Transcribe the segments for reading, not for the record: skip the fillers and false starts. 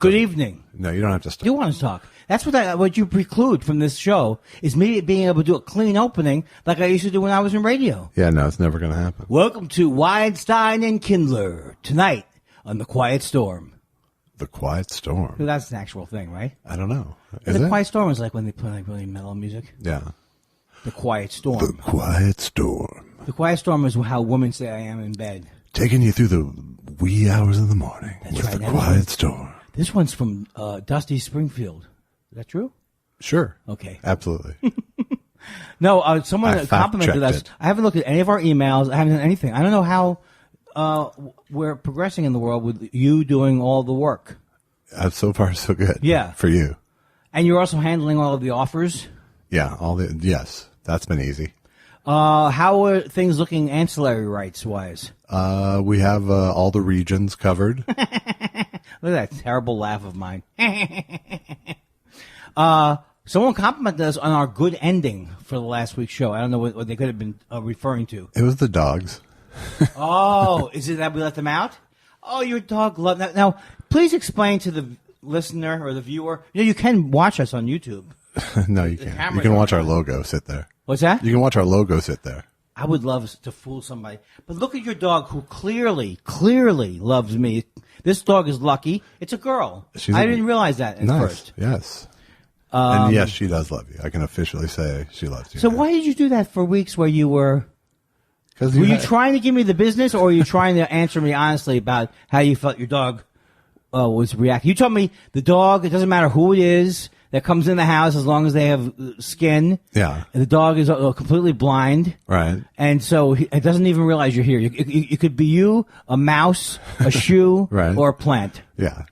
Good evening. No, you don't have to start. You want to talk. That's what you preclude from this show is me being able to do a clean opening like I used to do when I was in radio. Yeah, no, it's never going to happen. Welcome to Weinstein and Kindler tonight on The Quiet Storm. The Quiet Storm. That's an actual thing, right? I don't know. Is The it? Quiet Storm is like when they play like really metal music. Yeah. The Quiet Storm. The Quiet Storm. The Quiet Storm is how women say I am in bed. Taking you through the wee hours of the morning That's with right. The Quiet Storm. This one's from Dusty Springfield. Is that true? Sure. Okay. Absolutely. No, someone I complimented us. fact-checked it. I haven't looked at any of our emails. I haven't done anything. I don't know how we're progressing in the world with you doing all the work. So far, so good. Yeah. For you. And you're also handling all of the offers. Yeah. Yes. That's been easy. How are things looking ancillary rights wise? We have all the regions covered. Look at that terrible laugh of mine. Someone complimented us on our good ending for the last week's show. I don't know what they could have been referring to. It was the dogs. Oh, is it that we let them out? Oh, your dog loved that. Now, please explain to the listener or the viewer. You can watch us on YouTube. No, you can't. camera You can watch don't our logo sit there. What's that? You can watch our logo sit there. I would love to fool somebody. But look at your dog who clearly loves me. This dog is lucky. It's a girl. I didn't realize that at first. Yes. And yes, she does love you. I can officially say she loves you. So why did you do that for weeks where you were... Were you trying to give me the business, or were you trying to answer me honestly about how you felt your dog was reacting? You told me the dog, it doesn't matter who it is that comes in the house as long as they have skin. Yeah. And the dog is completely blind. Right. And so it doesn't even realize you're here. It could be you, a mouse, a shoe, Right. or a plant. Yeah.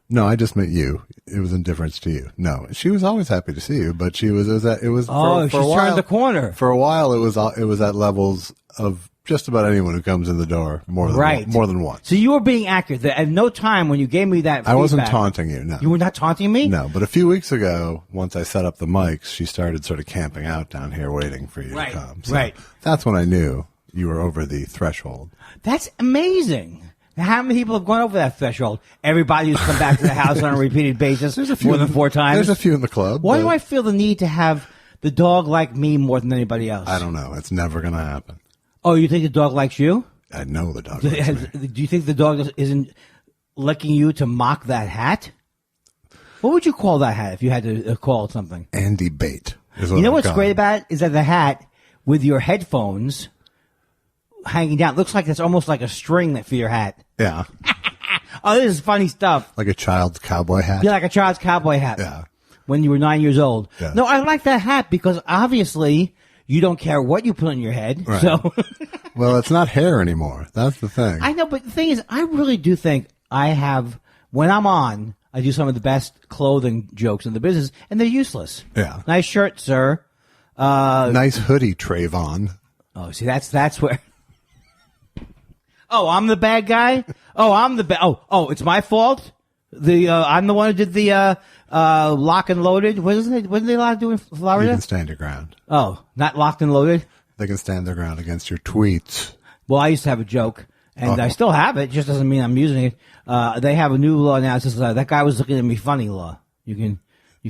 No, I just meant you. It was indifference to you. No, she was always happy to see you, but she was. It was Oh, for she's a while, turned the corner. For a while, it was at levels of just about anyone who comes in the door more than once. So you were being accurate. At no time when you gave me that feedback, I wasn't taunting you. No, You were not taunting me? No, but a few weeks ago, once I set up the mics, she started sort of camping out down here, waiting for you Right, to come. So right. That's when I knew you were over the threshold. That's amazing. How many people have gone over that threshold? Everybody who's come back to the house on a repeated basis more than 4 times? There's a few in the club. Why do I feel the need to have the dog like me more than anybody else? I don't know. It's never going to happen. Oh, you think the dog likes you? I know the dog likes me. Do you think the dog isn't licking you to mock that hat? What would you call that hat if you had to call it something? Andy Bait. You know what's great about it? Is that the hat with your headphones hanging down looks like it's almost like a string for your hat. Yeah. Oh, this is funny stuff. Like a child's cowboy hat. Yeah, like a child's cowboy hat. Yeah. When you were 9 years old. Yeah. No, I like that hat because obviously you don't care what you put on your head. Right. So Well, it's not hair anymore. That's the thing. I know, but the thing is, I really do think I have, when I'm on, I do some of the best clothing jokes in the business, and they're useless. Yeah. Nice shirt, sir. Nice hoodie, Trayvon. Oh, see, that's where. Oh, I'm the bad guy. Oh, I'm the bad. Oh, it's my fault. I'm the one who did the lock and loaded. Wasn't they allowed to do in Florida? You can stand your ground. Oh, not locked and loaded. They can stand their ground against your tweets. Well, I used to have a joke, and I still have it. It just doesn't mean I'm using it. They have a new law now. It says that guy was looking at me funny law. You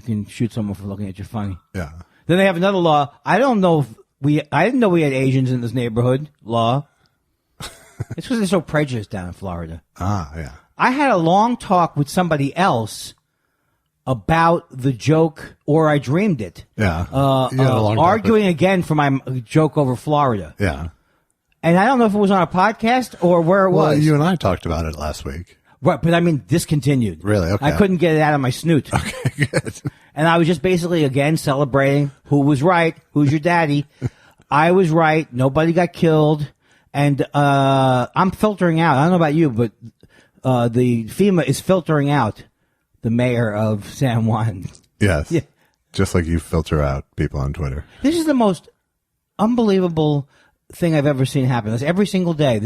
can shoot someone for looking at you funny. Yeah. Then they have another law. I didn't know we had Asians in this neighborhood law. It's because they're so prejudiced down in Florida. Ah, yeah. I had a long talk with somebody else about the joke, or I dreamed it. Yeah. You had a long talk arguing again for my joke over Florida. Yeah. And I don't know if it was on a podcast or where it Well, was. you and I talked about it last week. Right, but I mean, discontinued. Really? Okay. I couldn't get it out of my snoot. Okay, good. And I was just basically, again, celebrating who was right, who's your daddy. I was right. Nobody got killed. And I'm filtering out. I don't know about you, but the FEMA is filtering out the mayor of San Juan. Yes. Yeah. Just like you filter out people on Twitter. This is the most unbelievable thing I've ever seen happen. Every single day,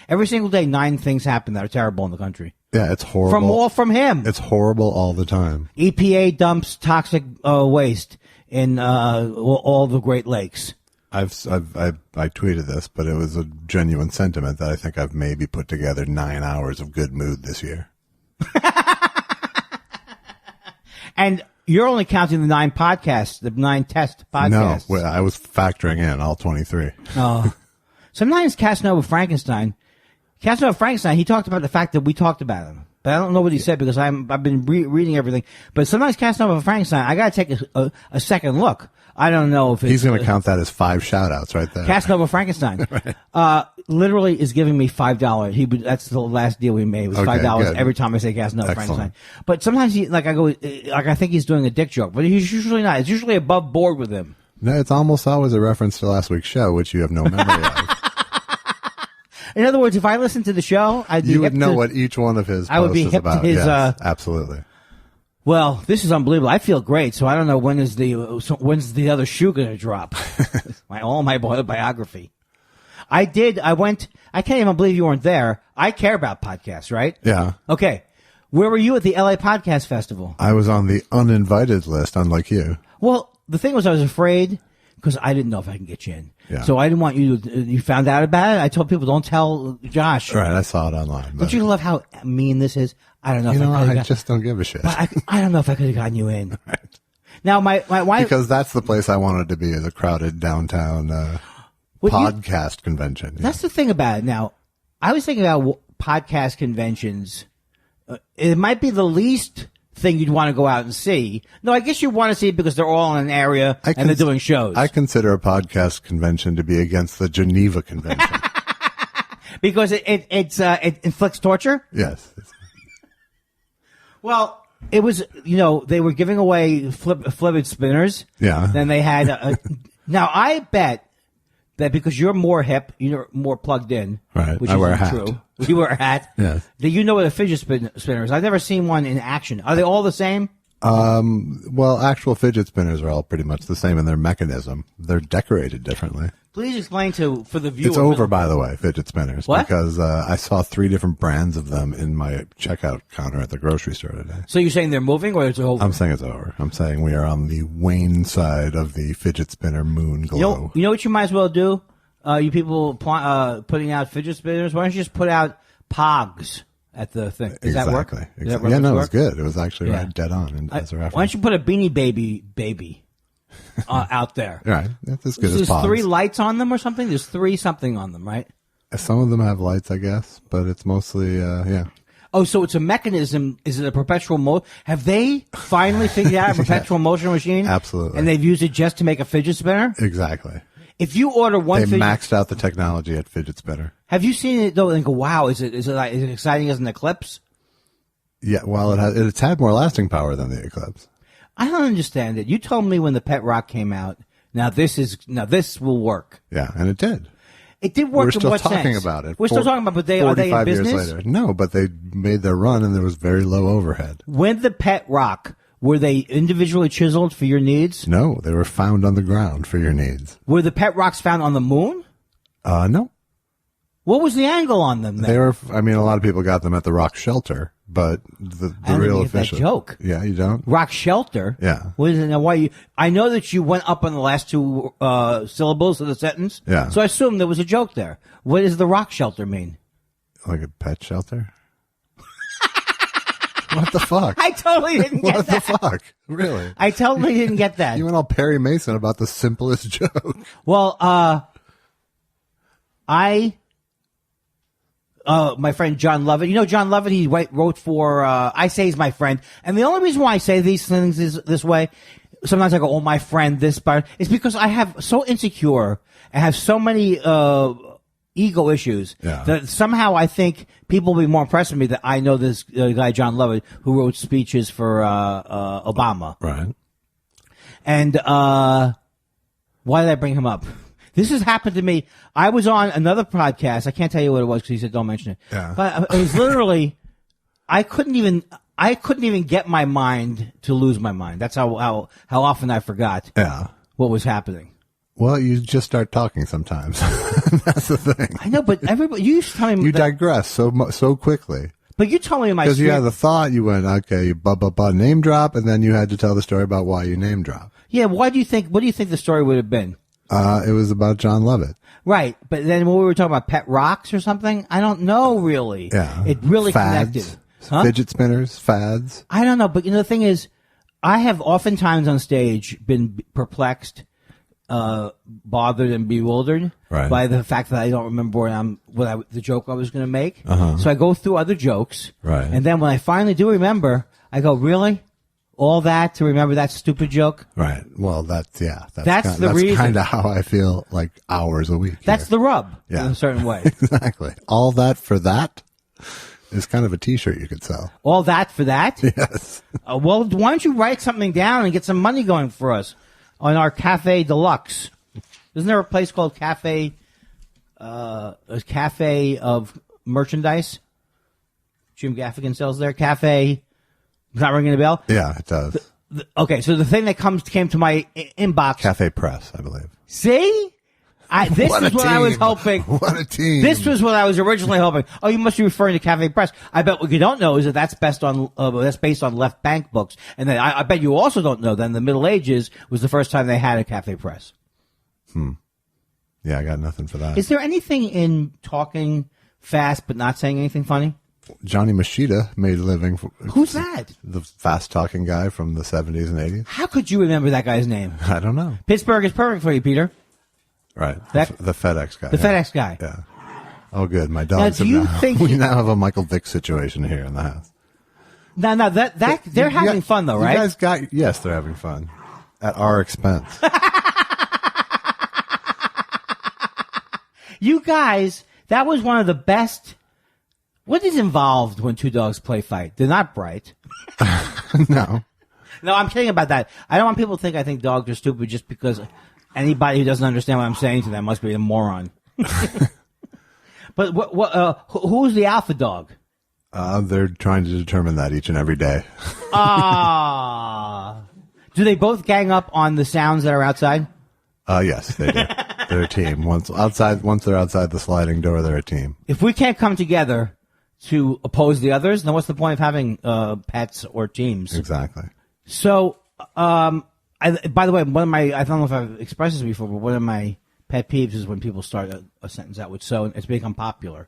every single day, 9 things happen that are terrible in the country. Yeah, it's horrible. From him. It's horrible all the time. EPA dumps toxic waste in all the Great Lakes. I tweeted this, but it was a genuine sentiment that I think I've maybe put together 9 hours of good mood this year. And you're only counting the 9 podcasts, the 9 test podcasts. No, I was factoring in all 23. Oh. Sometimes Casanova Frankenstein, he talked about the fact that we talked about him. But I don't know what he said because I've been reading everything. But sometimes Casanova Frankenstein, I got to take a second look. I don't know if it's... He's going to count that as 5 shout-outs right there. Casanova Frankenstein. Right. Literally is giving me $5. That's the last deal we made. It was $5 good. every time I say Casanova Frankenstein. But sometimes I think he's doing a dick joke, but he's usually not. It's usually above board with him. No, it's almost always a reference to last week's show, which you have no memory of. In other words, if I listened to the show, you would know what each one of his posts is about. Yes, absolutely. Well, this is unbelievable. I feel great, so I don't know when's the other shoe going to drop. all my biography. I can't even believe you weren't there. I care about podcasts, right? Yeah. Okay. Where were you at the LA Podcast Festival? I was on the uninvited list, unlike you. Well, the thing was I was afraid because I didn't know if I can get you in. Yeah. So I didn't want you found out about it. I told people, don't tell Josh. Right, I saw it online. Don't you love how mean this is? I don't know. I just don't give a shit. I don't know if I could have gotten you in. Right. Now, my wife... Because that's the place I wanted to be, is a crowded downtown podcast convention. That's the thing about it. Now, I was thinking about podcast conventions. It might be the least thing you'd want to go out and see. No, I guess you want to see it because they're all in an area and they're doing shows. I consider a podcast convention to be against the Geneva Convention. Because it inflicts torture? Yes. Well, it was, they were giving away flipped spinners. Yeah. Then they had, now I bet that because you're more hip, you're more plugged in. Right. Which I wear a isn't hat. true. You wear a hat. Yes. That you know what a fidget spinner is. I've never seen one in action. Are they all the same? Well, actual fidget spinners are all pretty much the same in their mechanism. They're decorated differently. Please explain for the viewer. It's over, by the way, fidget spinners. What? Because I saw 3 different brands of them in my checkout counter at the grocery store today. So you're saying they're moving or it's over? I'm saying it's over. I'm saying we are on the wane side of the fidget spinner moon glow. You know what you might as well do? You people putting out fidget spinners, why don't you just put out Pogs at the thing? Does that work? Exactly. Yeah, no, it was good. It was actually right dead on as a reference. Why don't you put a Beanie Baby out there? Right. That's as good as There's Pogs. 3 lights on them or something? There's 3 something on them, right? Some of them have lights, I guess, but it's mostly, yeah. Oh, so it's a mechanism. Is it a perpetual motion? Have they finally figured out a perpetual motion machine? Absolutely. And they've used it just to make a fidget spinner? Exactly. If you order one they maxed out the technology at fidget spinner. Have you seen it though and go, wow, is it exciting as an Eclipse? Yeah, well, it's had more lasting power than the Eclipse. I don't understand it. You told me when the Pet Rock came out, now this will work. Yeah, and it did. It did work. We're still in what talking sense? about it. We're still talking about, but are they in business? Years later. No, but they made their run and there was very low overhead. When the Pet Rock, were they individually chiseled for your needs? No, they were found on the ground for your needs. Were the Pet Rocks found on the moon? No. What was the angle on them then? They were, a lot of people got them at the Rock Shelter, but the real official. That joke. Yeah, you don't? Rock Shelter? Yeah. What is it now? I know that you went up on the last 2 syllables of the sentence. Yeah. So I assume there was a joke there. What does the Rock Shelter mean? Like a pet shelter? What the fuck? I totally didn't get what that. What the fuck? Really? I totally didn't get that. You went all Perry Mason about the simplest joke. Well, my friend John Lovett. You know John Lovett? He wrote for, I say he's my friend. And the only reason why I say these things is this way, sometimes I go, oh, my friend, this part, is because I have so insecure and have so many, ego issues that somehow I think people will be more impressed with me that I know this guy, John Lovett, who wrote speeches for, Obama. Right. And, why did I bring him up? This has happened to me. I was on another podcast. I can't tell you what it was because he said don't mention it. Yeah. But it was literally, I couldn't even get my mind to lose my mind. That's how often I forgot what was happening. Well, you just start talking sometimes. That's the thing. I know, but everybody, you used to tell me you digress so quickly. But you told me in my because you had the thought, you went, okay, name drop, and then you had to tell the story about why you name drop. Yeah, what do you think the story would have been? It was about John Lovett. Right, but then when we were talking about pet rocks or something, I don't know really. Yeah. It really fads, connected. Huh? Fidget spinners, fads. I don't know, but the thing is, I have oftentimes on stage been perplexed, bothered, and bewildered by the fact that I don't remember the joke I was going to make. So I go through other jokes, and then when I finally do remember, I go, "Really? All that to remember that stupid joke?" Right. Well, that's reason. That's kind of how I feel like hours a week. That's the rub in a certain way. Exactly. All that for that is kind of a T-shirt you could sell. All that for that? Yes. Well, why don't you write something down and get some money going for us on our Cafe Deluxe? Isn't there a place called Cafe, a cafe of merchandise? Jim Gaffigan sells there. Cafe, not ringing a bell? Yeah, it does. Okay, so the thing that came to my inbox. Cafe Press, I believe. See? This is what I was hoping. What a team. This was what I was originally hoping. Oh, you must be referring to Cafe Press. I bet what you don't know is that that's based on left bank books. And then I bet you also don't know that in the Middle Ages was the first time they had a Cafe Press. Yeah, I got nothing for that. Is there anything in talking fast but not saying anything funny? Johnny Machida made a living. Who's that? The fast-talking guy from the 70s and 80s. How could you remember that guy's name? I don't know. Pittsburgh is perfect for you, Peter. Right. The FedEx guy. The FedEx guy. Yeah. Oh, good. My dogs we now have a Michael Vick situation here in the house. No, they're having fun though, right? You guys yes, they're having fun. At our expense. You guys, that was one of the best. What is involved when two dogs play fight? They're not bright. No. No, I'm kidding about that. I don't want people to think I think dogs are stupid just because anybody who doesn't understand what I'm saying to them must be a moron. But who's the alpha dog? They're trying to determine that each and every day. Do they both gang up on the sounds that are outside? Yes, they do. They're a team. Once they're outside the sliding door, they're a team. If we can't come together to oppose the others, then what's the point of having pets or teams? Exactly. So, by the way, I don't know if I've expressed this before, but one of my pet peeves is when people start a sentence out with "so," and it's become popular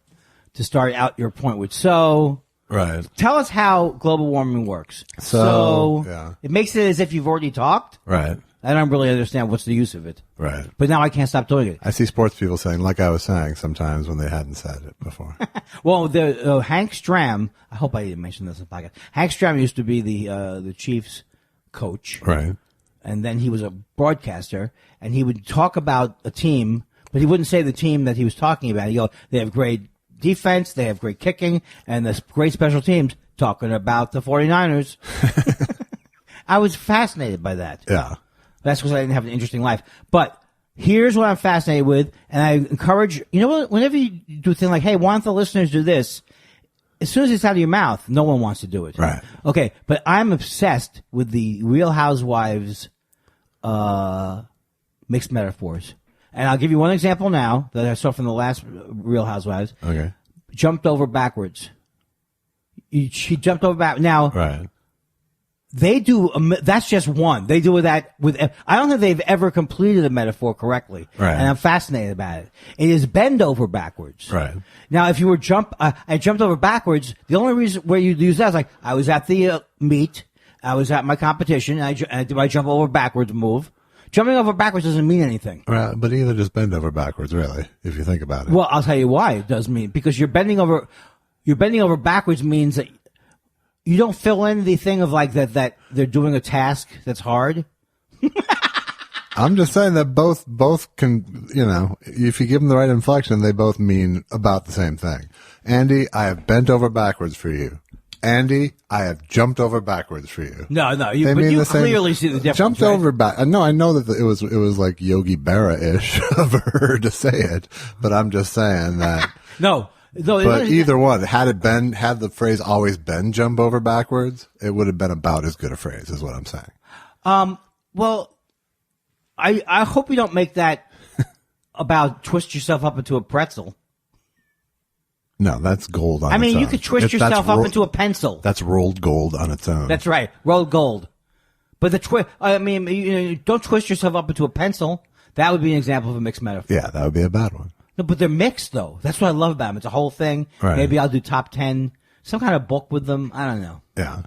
to start out your point with "so." Right. Tell us how global warming works. So it makes it as if you've already talked. Right. I don't really understand what's the use of it. Right. But now I can't stop doing it. I see sports people saying, like I was saying, sometimes when they hadn't said it before. Well, the Hank Stram, I hope I didn't mention this in the podcast. Hank Stram used to be the Chiefs coach. Right. And then he was a broadcaster, and he would talk about a team, but he wouldn't say the team that he was talking about. He'd go, they have great defense, they have great kicking, and there's great special teams, talking about the 49ers. I was fascinated by that. Yeah. That's because I didn't have an interesting life. But here's what I'm fascinated with, and I encourage, whenever you do a thing like, hey, why don't the listeners do this? As soon as it's out of your mouth, no one wants to do it. Right. Okay, but I'm obsessed with the Real Housewives mixed metaphors. And I'll give you one example now that I saw from the last Real Housewives. Okay. Jumped over backwards. She jumped over back. Now, right. They do, that's just one. They do that with, I don't think they've ever completed a metaphor correctly. Right. And I'm fascinated about it. It is bend over backwards. Right. Now, if you were I jumped over backwards, the only reason where you use that is like, I was at the meet, I was at my competition, and I did my jump over backwards move. Jumping over backwards doesn't mean anything. Right, but either just bend over backwards, really, if you think about it. Well, I'll tell you why it does mean, because you're bending over backwards means that you don't fill in the thing of like that they're doing a task that's hard. I'm just saying that both can, if you give them the right inflection, they both mean about the same thing. Andy, I have bent over backwards for you. Andy, I have jumped over backwards for you. No, you clearly see the difference. Jumped over back. No, I know that it was like Yogi Berra-ish of her to say it, but I'm just saying that. No, but either one, had the phrase always been jump over backwards, it would have been about as good a phrase, is what I'm saying. Well, I hope you don't make that about twist yourself up into a pretzel. No, that's gold on its own. You could twist yourself up into a pencil. That's rolled gold on its own. That's right, rolled gold. But don't twist yourself up into a pencil. That would be an example of a mixed metaphor. Yeah, that would be a bad one. No, but they're mixed, though. That's what I love about them. It's a whole thing. Right. Maybe I'll do top 10, some kind of book with them. I don't know. Yeah.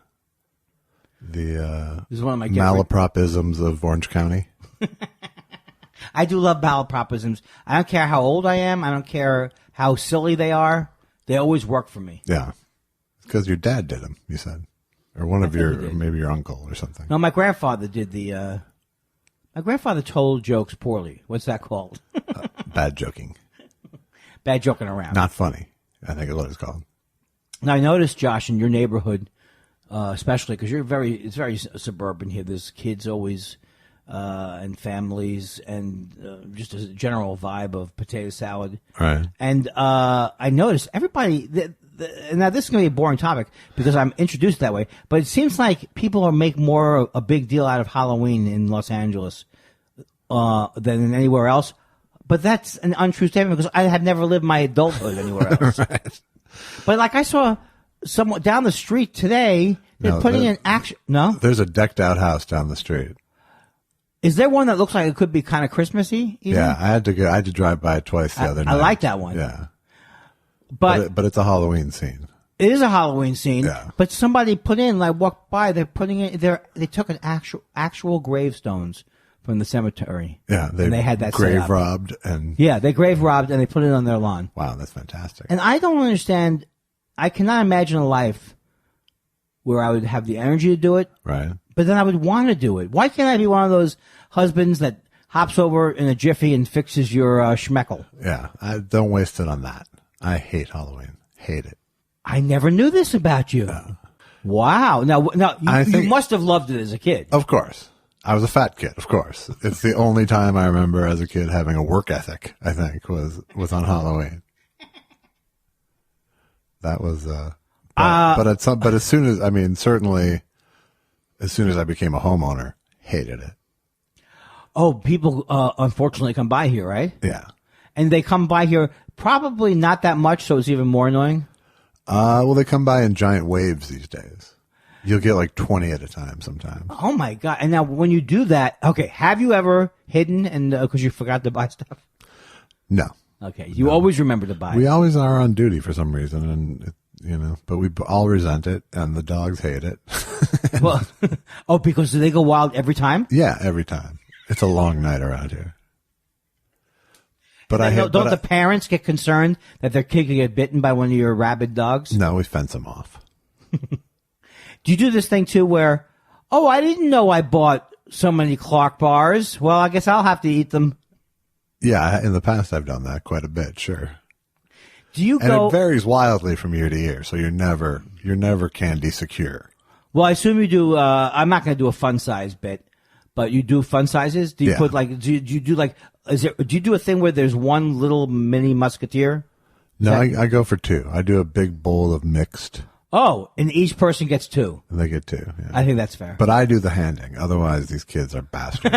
The This is one of my malapropisms of Orange County. I do love malapropisms. I don't care how old I am. I don't care how silly they are. They always work for me. Yeah. Because your dad did them, you said. Or one of your, or maybe your uncle or something. No, my grandfather did the, my grandfather told jokes poorly. What's that called? Bad joking. Bad joking around. Not funny, I think is what it's called. Now, I noticed, Josh, in your neighborhood, especially because it's very suburban here. There's kids always, and families, and just a general vibe of potato salad. Right. And I noticed everybody. Now, this is going to be a boring topic because I'm introduced that way, but it seems like people are making more a big deal out of Halloween in Los Angeles than in anywhere else. But that's an untrue statement because I have never lived my adulthood anywhere else. Right. But like I saw someone down the street today, they're putting in action. No, there's a decked out house down the street. Is there one that looks like it could be kind of Christmassy? Even? Yeah, I had to drive by it twice the other night. I like that one. Yeah, but it's a Halloween scene. It is a Halloween scene. Yeah. But somebody put in, like, walked by. They're putting in. They took an actual gravestones from the cemetery. Yeah, they had that grave robbed and they grave robbed and they put it on their lawn. wow, that's fantastic. And I don't understand. I cannot imagine a life where I would have the energy to do it. Right. But then I would want to do it. Why can't I be one of those husbands that hops over in a jiffy and fixes your schmeckle? Yeah, I don't waste it on that. I hate Halloween. Hate it. I never knew this about you. No. Wow. Now you must have loved it as a kid. Of course. I was a fat kid, of course. It's the only time I remember as a kid having a work ethic, I think, was on Halloween. That was, but as soon as, certainly, as soon as I became a homeowner, hated it. Oh, people, unfortunately come by here, right? Yeah. And they come by here probably not that much, so it's even more annoying. Well, they come by in giant waves these days. You'll get like 20 at a time sometimes. Oh my God. And now when you do that, okay, have you ever hidden and, cause you forgot to buy stuff? No. Okay. You always remember to buy. We always are on duty for some reason and, but we all resent it and the dogs hate it. Well, because do they go wild every time? Yeah, every time. It's a long night around here. But don't the parents get concerned that their kid could get bitten by one of your rabid dogs? No, we fence them off. Do you do this thing too where, oh, I didn't know I bought so many Clark bars. Well, I guess I'll have to eat them. Yeah, in the past I've done that quite a bit, sure. Do you and it varies wildly from year to year, so you're never candy secure. Well, I assume you do, I'm not going to do a fun size bit, but you do fun sizes? Do you put like, do you do like, do you do a thing where there's one little mini musketeer? No, I go for two. I do a big bowl of mixed. Oh, and each person gets two. And they get two. Yeah. I think that's fair. But I do the handing. Otherwise, these kids are bastards.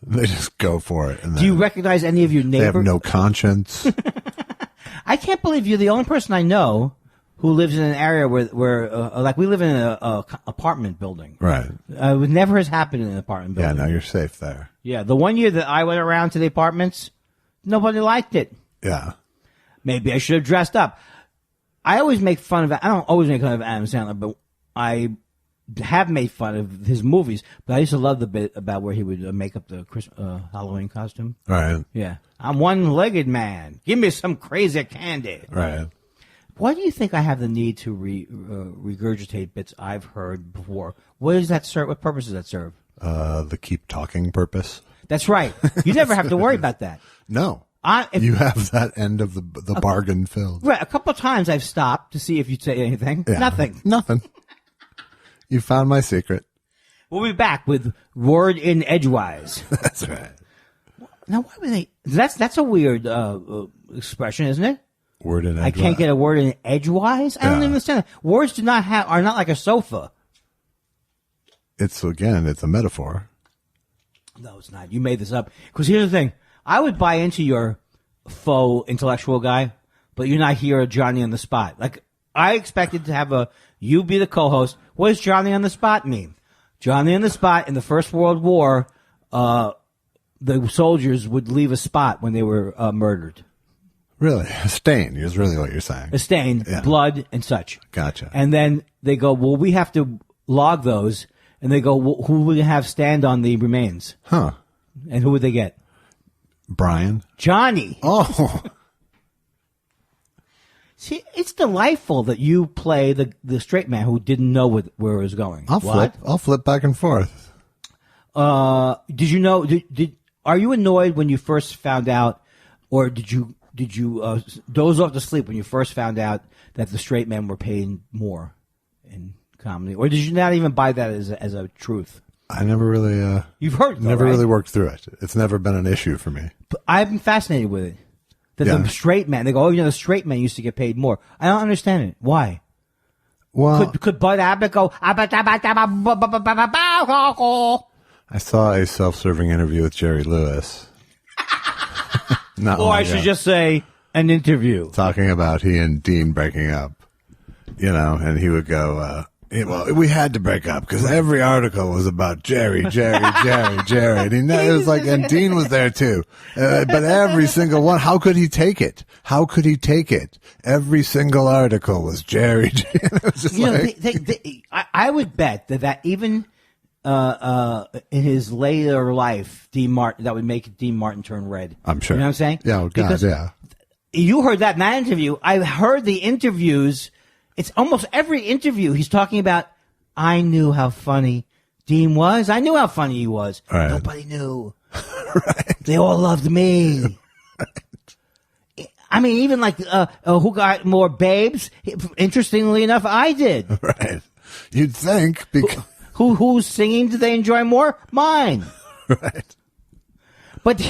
They just go for it. And do you recognize any of your neighbors? They have no conscience. I can't believe you're the only person I know who lives in an area where like we live in a apartment building. Right. It never has happened in an apartment building. Yeah, no, you're safe there. Yeah, the one year that I went around to the apartments, nobody liked it. Yeah. Maybe I should have dressed up. I always make fun of, I don't always make fun of Adam Sandler, but I have made fun of his movies. But I used to love the bit about where he would make up the Halloween costume. Right. Yeah. I'm one-legged man. Give me some crazy candy. Right. Why do you think I have the need to regurgitate bits I've heard before? What does that serve? What purpose does that serve? The keep talking purpose. That's right. You never have to worry about that. No. You have that end of the bargain filled. Right. A couple of times I've stopped to see if you'd say anything. Yeah. Nothing. You found my secret. We'll be back with word in edgewise. That's right. Now, why would they? That's a weird expression, isn't it? Word in edgewise. I can't get a word in edgewise. I don't even understand that. Words are not like a sofa. It's a metaphor. No, it's not. You made this up. Because here's the thing. I would buy into your faux intellectual guy, but you're not here, Johnny on the spot. Like, I expected to have you be the co-host. What does Johnny on the spot mean? Johnny on the spot in the First World War, the soldiers would leave a spot when they were murdered. Really? A stain is really what you're saying. A stain, blood, and such. Gotcha. And then they go, well, we have to log those. And they go, well, who would have stand on the remains? Huh. And who would they get? Brian. Johnny. Oh. See, it's delightful that you play the straight man who didn't know where it was going. I'll flip back and forth. Did you know? Are you annoyed when you first found out, or did you doze off to sleep when you first found out that the straight men were paying more in comedy, or did you not even buy that as a truth? I never really. You've heard, though, never right? really worked through it. It's never been an issue for me. But I've been fascinated with it. That the straight men, they go, oh, the straight men used to get paid more. I don't understand it. Why? Well, could Bud Abbott go? I saw a self-serving interview with Jerry Lewis. Or I should just say an interview. Talking about he and Dean breaking up, and he would go, well, we had to break up because every article was about Jerry. And it was like, and Dean was there too. But every single one, how could he take it? Every single article was Jerry. It was just I would bet that even in his later life, Dean Martin, that would make Dean Martin turn red. I'm sure. You know what I'm saying? Yeah, oh God, because you heard that in that interview. I heard the interviews. It's almost every interview he's talking about, I knew how funny Dean was. I knew how funny he was. Right. Nobody knew. Right. They all loved me. Right. I mean, even like who got more babes? Interestingly enough, I did. Right. You'd think. Who's singing do they enjoy more? Mine. Right. But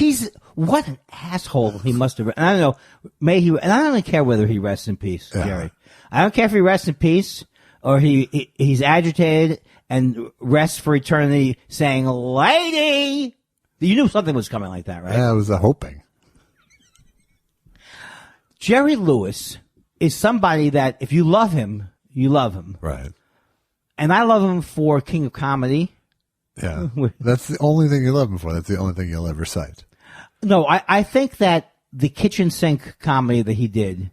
what an asshole he must have been. And I don't know, and I don't care whether he rests in peace, Jerry. I don't care if he rests in peace or he's agitated and rests for eternity saying, lady! You knew something was coming like that, right? Yeah, I was hoping. Jerry Lewis is somebody that if you love him, you love him. Right. And I love him for King of Comedy. Yeah. That's the only thing you love him for. That's the only thing you'll ever cite. No, I think that the kitchen sink comedy that he did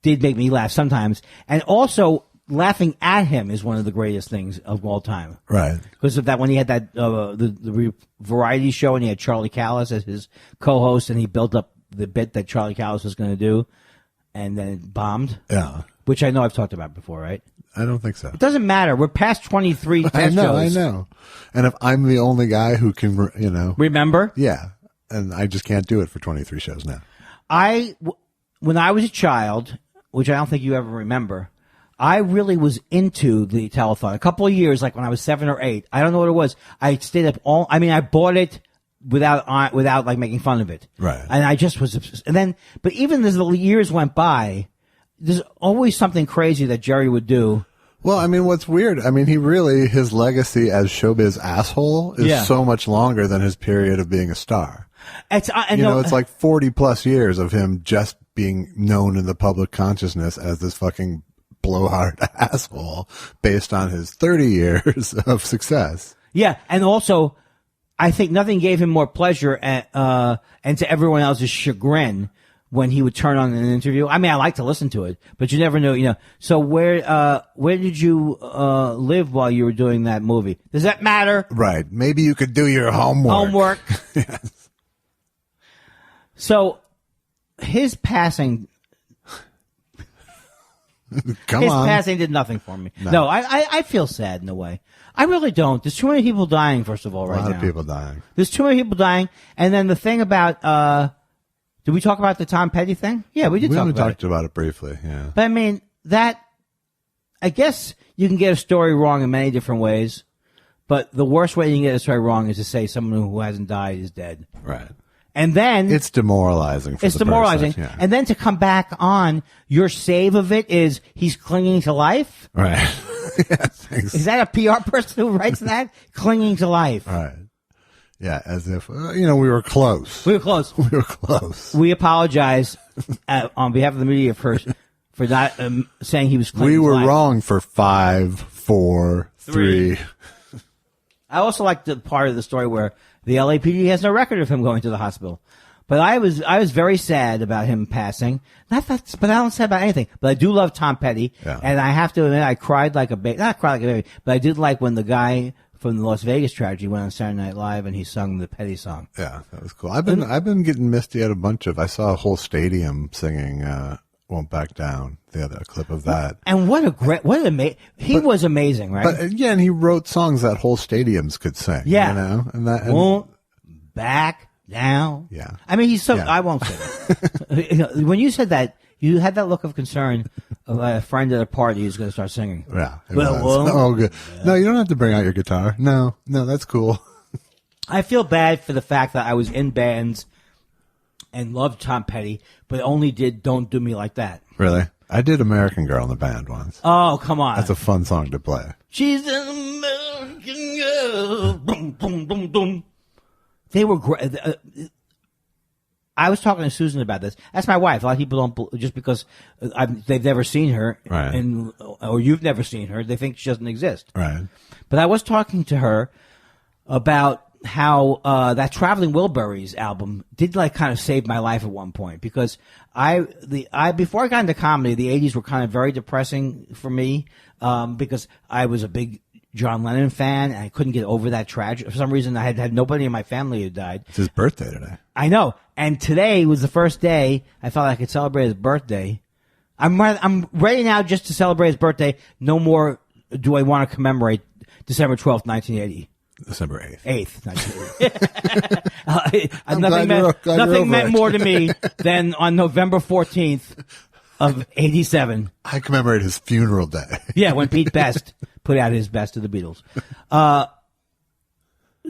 did make me laugh sometimes. And also, laughing at him is one of the greatest things of all time. Right. Because of that, when he had that the variety show and he had Charlie Callis as his co-host and he built up the bit that Charlie Callis was going to do and then it bombed. Yeah. Which I know I've talked about before, right? I don't think so. It doesn't matter. We're past 23 test shows. I know. And if I'm the only guy who can, Remember? Yeah. And I just can't do it for 23 shows now. When I was a child, which I don't think you ever remember, I really was into the telethon. A couple of years, like when I was 7 or 8, I don't know what it was. I stayed up I bought it without like making fun of it. Right. And I just was obsessed. And then, but even as the years went by, there's always something crazy that Jerry would do. Well, I mean, what's weird, his legacy as showbiz asshole is so much longer than his period of being a star. It's like 40 plus years of him just being known in the public consciousness as this fucking blowhard asshole based on his 30 years of success. Yeah. And also, I think nothing gave him more pleasure and to everyone else's chagrin when he would turn on an interview. I mean, I like to listen to it, but you never know, So where did you live while you were doing that movie? Does that matter? Right. Maybe you could do your homework. Yes. So his passing passing did nothing for me. No, I feel sad in a way. I really don't. There's too many people dying, first of all, right now. A lot of people dying. There's too many people dying. And then the thing about did we talk about the Tom Petty thing? Yeah, we did talk about it. We talked about it briefly, yeah. But I mean, I guess you can get a story wrong in many different ways, but the worst way you can get a story wrong is to say someone who hasn't died is dead. Right. And then it's demoralizing for the person, yeah. And then to come back on, your save of it is he's clinging to life? Right. Yeah, thanks. Is that a PR person who writes that? Clinging to life. Right. Yeah, as if, we were close. We were close. We were close. We apologize on behalf of the media for not saying he was clinging to life. We were wrong for 5, 4, 3. I also like the part of the story where the LAPD has no record of him going to the hospital. But I was very sad about him passing. But I don't sad about anything. But I do love Tom Petty. Yeah. And I have to admit, I cried like a baby. Not cried like a baby, but I did like when the guy from the Las Vegas tragedy went on Saturday Night Live and he sung the Petty song. Yeah, that was cool. I've been getting misty at a bunch of. I saw a whole stadium singing "Won't Back Down." The other clip of that. And he was amazing, right? But and he wrote songs that whole stadiums could sing. Yeah. You know, and Won't back down. Yeah. I mean, he's so. Yeah. I won't say that. When you said that, you had that look of concern of a friend at a party who's going to start singing. Yeah. Well, oh, good. No, you don't have to bring out your guitar. No, that's cool. I feel bad for the fact that I was in bands and loved Tom Petty, but only did "Don't Do Me Like That." Really? I did American Girl in the band once. Oh, come on. That's a fun song to play. She's an American girl. Boom, boom, boom, boom. They were great. I was talking to Susan about this. That's my wife. A lot of people don't, just because they've never seen her, right. Or you've never seen her, they think she doesn't exist. Right. But I was talking to her about how that Traveling Wilburys album did kind of save my life at one point, because before I got into comedy, the 80s were kind of very depressing for me, because I was a big John Lennon fan and I couldn't get over that tragedy. For some reason, I had nobody in my family who died. It's his birthday today. I know. And today was the first day I felt I could celebrate his birthday. I'm ready now just to celebrate his birthday. No more do I want to commemorate December 12th, 1980. December 8th. 1980. Nothing meant more to me than on November 14th of 87. I commemorate his funeral day. Yeah, when Pete Best put out his Best of the Beatles.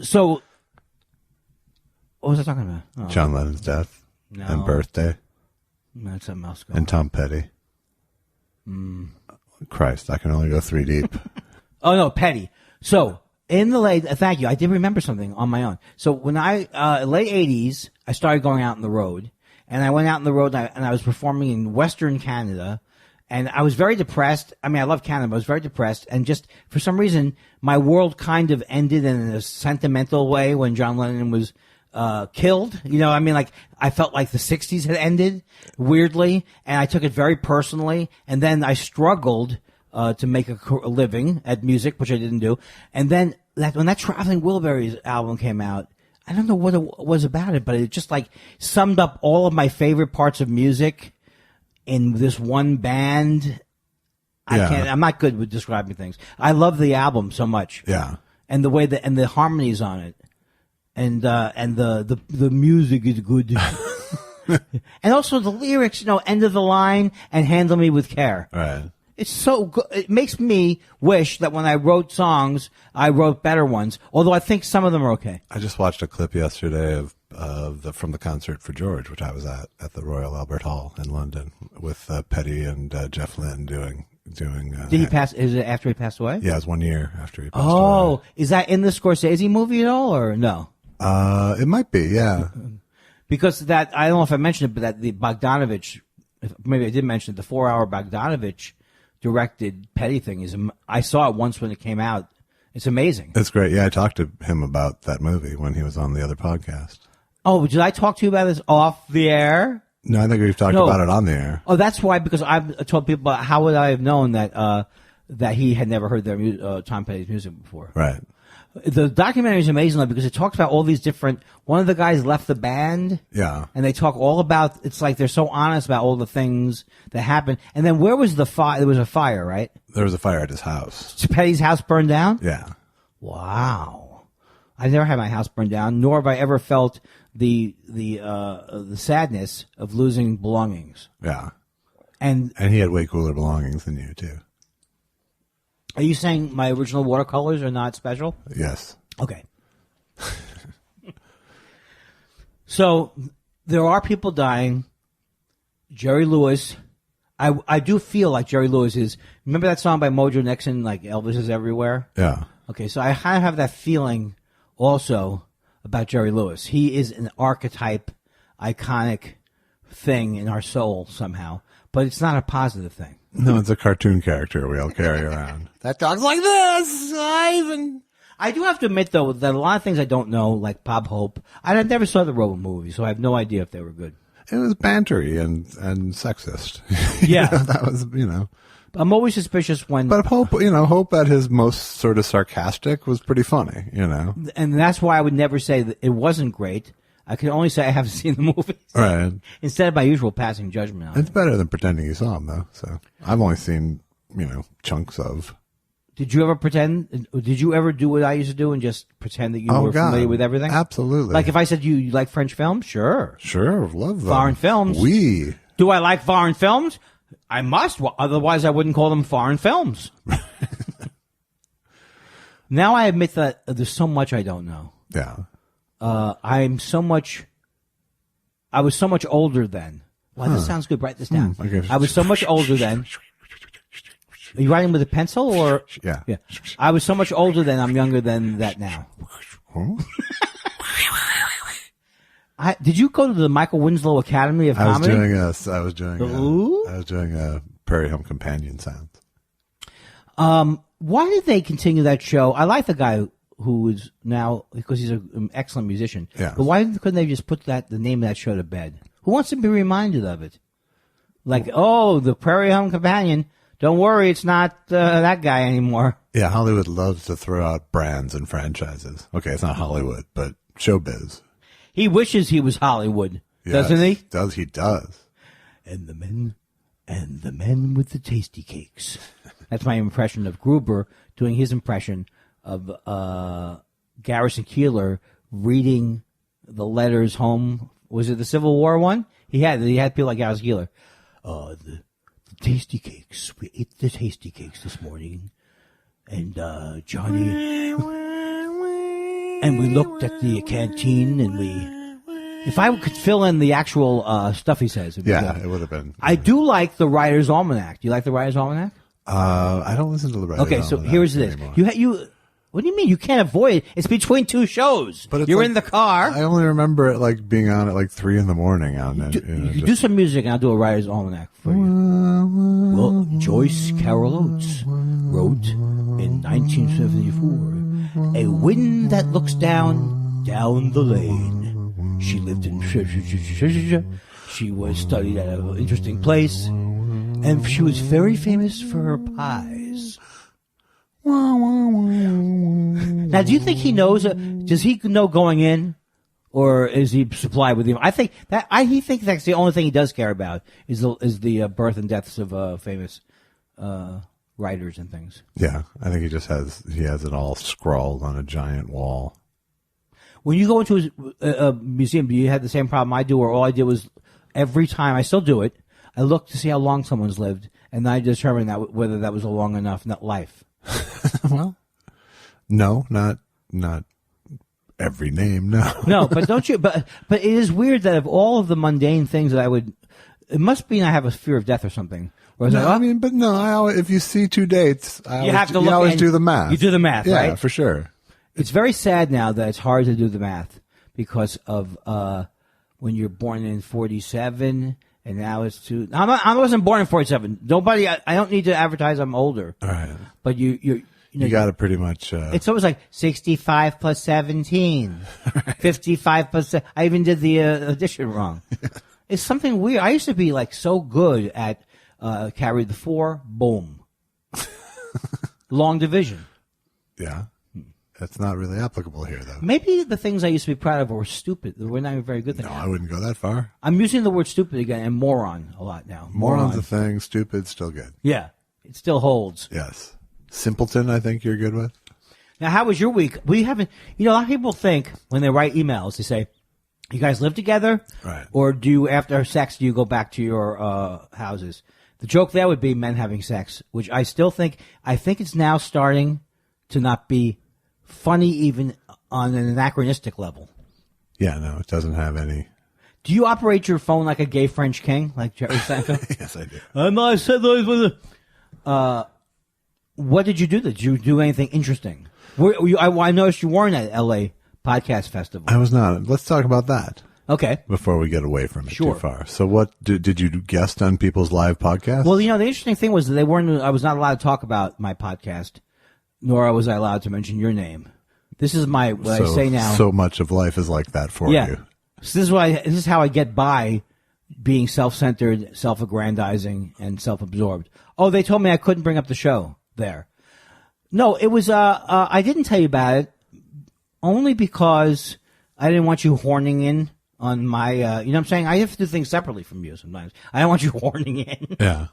So, what was I talking about? Oh. John Lennon's death and birthday. That's something else. And Tom Petty. Christ, I can only go 3 deep. Oh, no, Petty. So, in the late, thank you, I did remember something on my own. So, when late 80s, I started going out on the road. And I went out on the road and I was performing in Western Canada. And I was very depressed. I mean, I love Canada, but I was very depressed. And just, for some reason, my world kind of ended in a sentimental way when John Lennon was killed. You know, I mean, I felt like the 60s had ended, weirdly. And I took it very personally. And then I struggled to make a living at music, which I didn't do. And then when that Traveling Wilburys album came out, I don't know what it was about it, but it just summed up all of my favorite parts of music in this one band. I'm not good with describing things. I love the album so much. Yeah. And the way and the harmonies on it. And the music is good. And also the lyrics, end of the line and handle me with care. Right. It's so good. It makes me wish that when I wrote songs, I wrote better ones. Although I think some of them are okay. I just watched a clip yesterday from the concert for George, which I was at the Royal Albert Hall in London with Petty and Jeff Lynne doing. Did he pass? Is it after he passed away? Yeah, it was 1 year after he passed away. Oh, is that in the Scorsese movie at all, or no? It might be. Yeah. Because I don't know if I mentioned it, but that the Bogdanovich, maybe I did mention it, the 4-hour Bogdanovich directed Petty thing I saw it once when it came out. It's amazing. It's great. Yeah, I talked to him about that movie when he was on the other podcast. Oh, did I talk to you about this off the air? No, I think we've talked about it on the air. Oh, that's why, because I've told people about how would I have known that he had never heard Tom Petty's music before. Right. The documentary is amazing because it talks about all these different. One of the guys left the band. Yeah. And they talk all about. It's like they're so honest about all the things that happened. And then where was the fire? There was a fire, right? There was a fire at his house. Petty's house burned down? Yeah. Wow. I've never had my house burned down, nor have I ever felt the sadness of losing belongings. Yeah. And he had way cooler belongings than you too. Are you saying my original watercolors are not special? Yes. Okay. So there are people dying. Jerry Lewis. I do feel like Jerry Lewis is. Remember that song by Mojo Nixon, like Elvis is everywhere? Yeah. Okay, so I kind of have that feeling also about Jerry Lewis. He is an archetype, iconic thing in our soul somehow, but it's not a positive thing. No, it's a cartoon character we all carry around. That dog's like this, Ivan. I do have to admit, though, that a lot of things I don't know, like Bob Hope, I never saw the Robo movie, so I have no idea if they were good. It was bantery and sexist. Yeah. That was, I'm always suspicious when... But Hope at his most sort of sarcastic was pretty funny, And that's why I would never say that it wasn't great. I can only say I haven't seen the movie. Right. Instead of my usual passing judgment on it. It's better than pretending you saw him, though. So I've only seen, chunks of... Did you ever pretend? Did you ever do what I used to do and just pretend that you were familiar with everything? Absolutely. Like if I said you like French films? Sure. Sure, love them. Foreign films. Do I like foreign films? I must. Well, otherwise, I wouldn't call them foreign films. Now I admit that there's so much I don't know. Yeah. I was so much older then. Wow, this sounds good. Write this down. Okay. I was so much older then. Are you writing with a pencil or? Yeah. Yeah. I was so much older then. I'm younger than that now. Huh? Did you go to the Michael Winslow Academy of Comedy? I was doing a Prairie Home Companion sounds. Why did they continue that show? I like the guy who is now, because he's an excellent musician. Yeah. But why couldn't they just put the name of that show to bed? Who wants to be reminded of it? Like, the Prairie Home Companion. Don't worry, it's not that guy anymore. Yeah, Hollywood loves to throw out brands and franchises. Okay, it's not Hollywood, but showbiz. He wishes he was Hollywood, doesn't he? He does. And the men with the tasty cakes. That's my impression of Gruber doing his impression of Garrison Keillor reading the letters home. Was it the Civil War one? He had people like Garrison Keillor. The tasty cakes. We ate the tasty cakes this morning, and Johnny. And we looked at the canteen, and if I could fill in the actual stuff he says, it would have been. I do like the Writer's Almanac. Do you like the Writer's Almanac? I don't listen to the Writer's Almanac. Okay, so here's this. You. What do you mean? You can't avoid it. It's between two shows. But you're in the car. I only remember it being on at 3 a.m. You do some music, and I'll do a Writer's Almanac for you. Well, Joyce Carol Oates wrote in 1974, "A wind that looks down the lane. She lived in. She was studied at an interesting place, and she was very famous for her pies." Now, do you think he knows? Does he know going in, or is he supplied with him? I think he thinks that's the only thing he does care about is the birth and deaths of famous writers and things. Yeah, I think he has it all scrawled on a giant wall. When you go into a museum, do you have the same problem I do, or all I did was every time I still do it, I look to see how long someone's lived, and I determine whether that was a long enough life. Well, no, not every name, no. No, but don't you? But it is weird that of all of the mundane things that it must be I have a fear of death or something. Or is if you see two dates, you always do the math. You do the math, right? Yeah, for sure. It's very sad now that it's hard to do the math because of when you're born in 47. And now it's I wasn't born in 47. Nobody. I don't need to advertise I'm older. All right. But you got to pretty much. It's always like 65 plus 17, right. 55 plus. I even did the addition wrong. It's something weird. I used to be so good at carry the 4, boom, long division. Yeah. That's not really applicable here, though. Maybe the things I used to be proud of were stupid. They were not even very good things. No, I wouldn't go that far. I'm using the word stupid again and moron a lot now. Moron's a thing. Stupid, still good. Yeah. It still holds. Yes. Simpleton, I think you're good with. Now, how was your week? We haven't, a lot of people think when they write emails, they say, you guys live together? Right. Or after sex, do you go back to your houses? The joke there would be men having sex, which I think it's now starting to not be funny even on an anachronistic level. Yeah, no, it doesn't have any. Do you operate your phone like a gay French king, like Jerry Seinfeld? Yes, I do. I said those were what did you do? Did you do anything interesting? I noticed you weren't at L.A. Podcast Festival. I was not. Let's talk about that. Okay. Before we get away from it too far. So what, did you guest on people's live podcasts? Well, the interesting thing was I was not allowed to talk about my podcast, nor was I allowed to mention your name. This is what I say now. So much of life is like that for Yeah. you. So this is how I get by being self-centered, self-aggrandizing, and self-absorbed. Oh, they told me I couldn't bring up the show there. No, it was, I didn't tell you about it only because I didn't want you horning in on my, you know what I'm saying? I have to do things separately from you sometimes. I don't want you horning in. Yeah.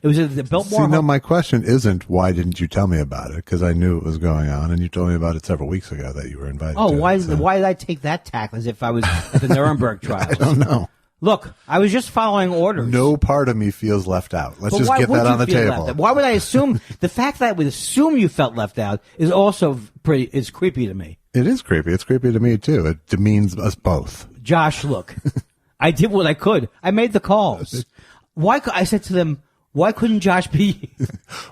It was at the Biltmore. See, no, my question isn't why didn't you tell me about it? Because I knew it was going on, and you told me about it several weeks ago that you were invited to why it, so. why did I take that tack as if I was at the Nuremberg trials? I don't know. Look, I was just following orders. No part of me feels left out. Let's But just why get would that you on the feel table. left out? Why would I assume the fact that I would assume you felt left out is also is creepy to me. It is creepy. It's creepy to me too. It demeans us both. Josh, look, I did what I could. I made the calls. I said to them, why couldn't Josh be?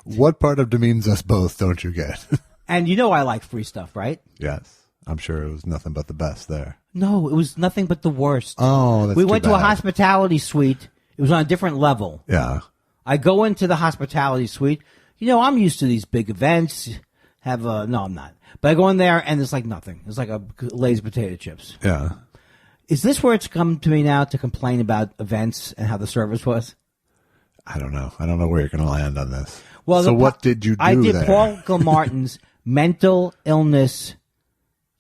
What part of demeans us both don't you get? And you know I like free stuff, right? Yes, I'm sure it was nothing but the best there. No, it was nothing but the worst. Oh, that's we too went to a bad. hospitality suite. It was on a different level. Yeah. I go into the hospitality suite. You know, I'm used to these big events. No, I'm not. But I go in there and it's like nothing. It's like a Lay's potato chips. Yeah. Is this where it's come to me now to complain about events and how the service was? I don't know. I don't know where you're going to land on this. Well, so what did you do I did there? Paul Gilmartin's mental illness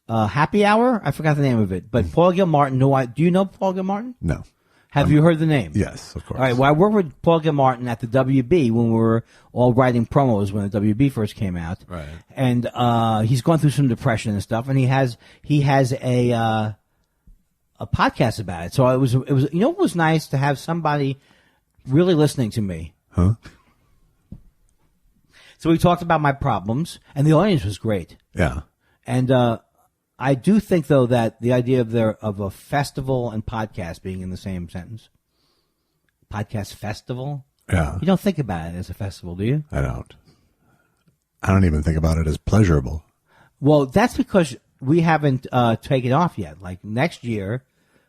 happy hour. I forgot the name of it. But Paul Gilmartin, do you know Paul Gilmartin? No. Have you heard the name? Yes, of course. All right. Well, I worked with Paul Gilmartin at the WB when we were all writing promos when the WB first came out. Right. And he's gone through some depression and stuff, and he has a podcast about it. So it was you know, it was nice to have somebody really listening to me. Huh? So we talked about my problems, and the audience was great. Yeah. And I do think, though, that the idea of a festival and podcast being in the same sentence, podcast festival, Yeah. you don't think about it as a festival, do you? I don't. I don't even think about it as pleasurable. Well, that's because we haven't taken off yet. Like next year,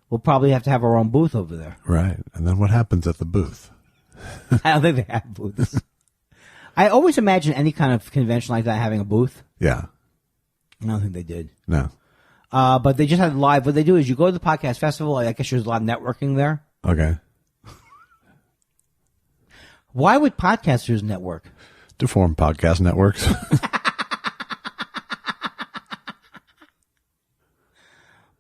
we'll probably have to have our own booth over there. Right. And then what happens at the booth? I don't think they have booths. I always imagine any kind of convention like that having a booth. Yeah. I don't think they did. No. But they just had live. What they do is you go to the podcast festival. I guess there's a lot of networking there. Okay. Why would podcasters network? To form podcast networks.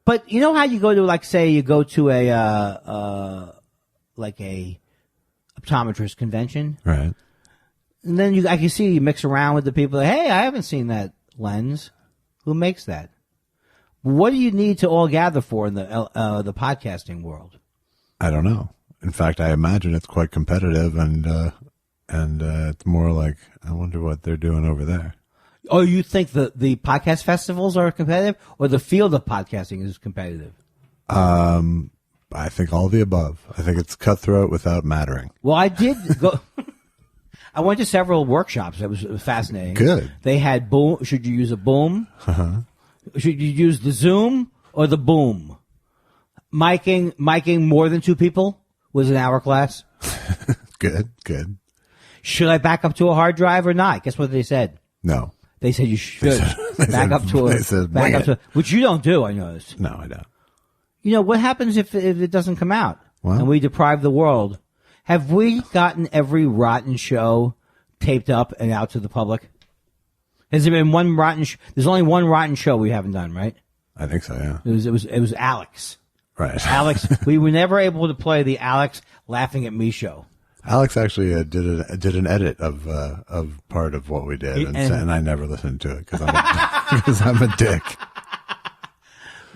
But you know how you go to, like, say you go to a optometrist convention, Right. and then I can see you mix around with the people. Like, hey, I haven't seen that lens. Who makes that? What do you need to all gather for in the podcasting world? I don't know. In fact, I imagine it's quite competitive, and it's more like, I wonder what they're doing over there. Oh, you think the podcast festivals are competitive, or the field of podcasting is competitive? I think all the above. I think it's cutthroat without mattering. Well, I did go. I went to several workshops. It was fascinating. Good. They had boom. Should you use a boom? Uh-huh. Should you use the Zoom or the boom? Miking more than two people was an hour class. Good, good. Should I back up to a hard drive or not? Guess what they said? No. They said you should back up to which you don't do. I noticed. No, I don't. You know what happens if it doesn't come out Well. and we deprive the world? Have we gotten every rotten show taped up and out to the public? Has there been one rotten? There's only one rotten show we haven't done, right? I think so, yeah. It was Alex. Right. Alex. We were never able to play the Alex laughing at me show. Alex actually did an edit of part of what we did, and I never listened to it because I'm a dick.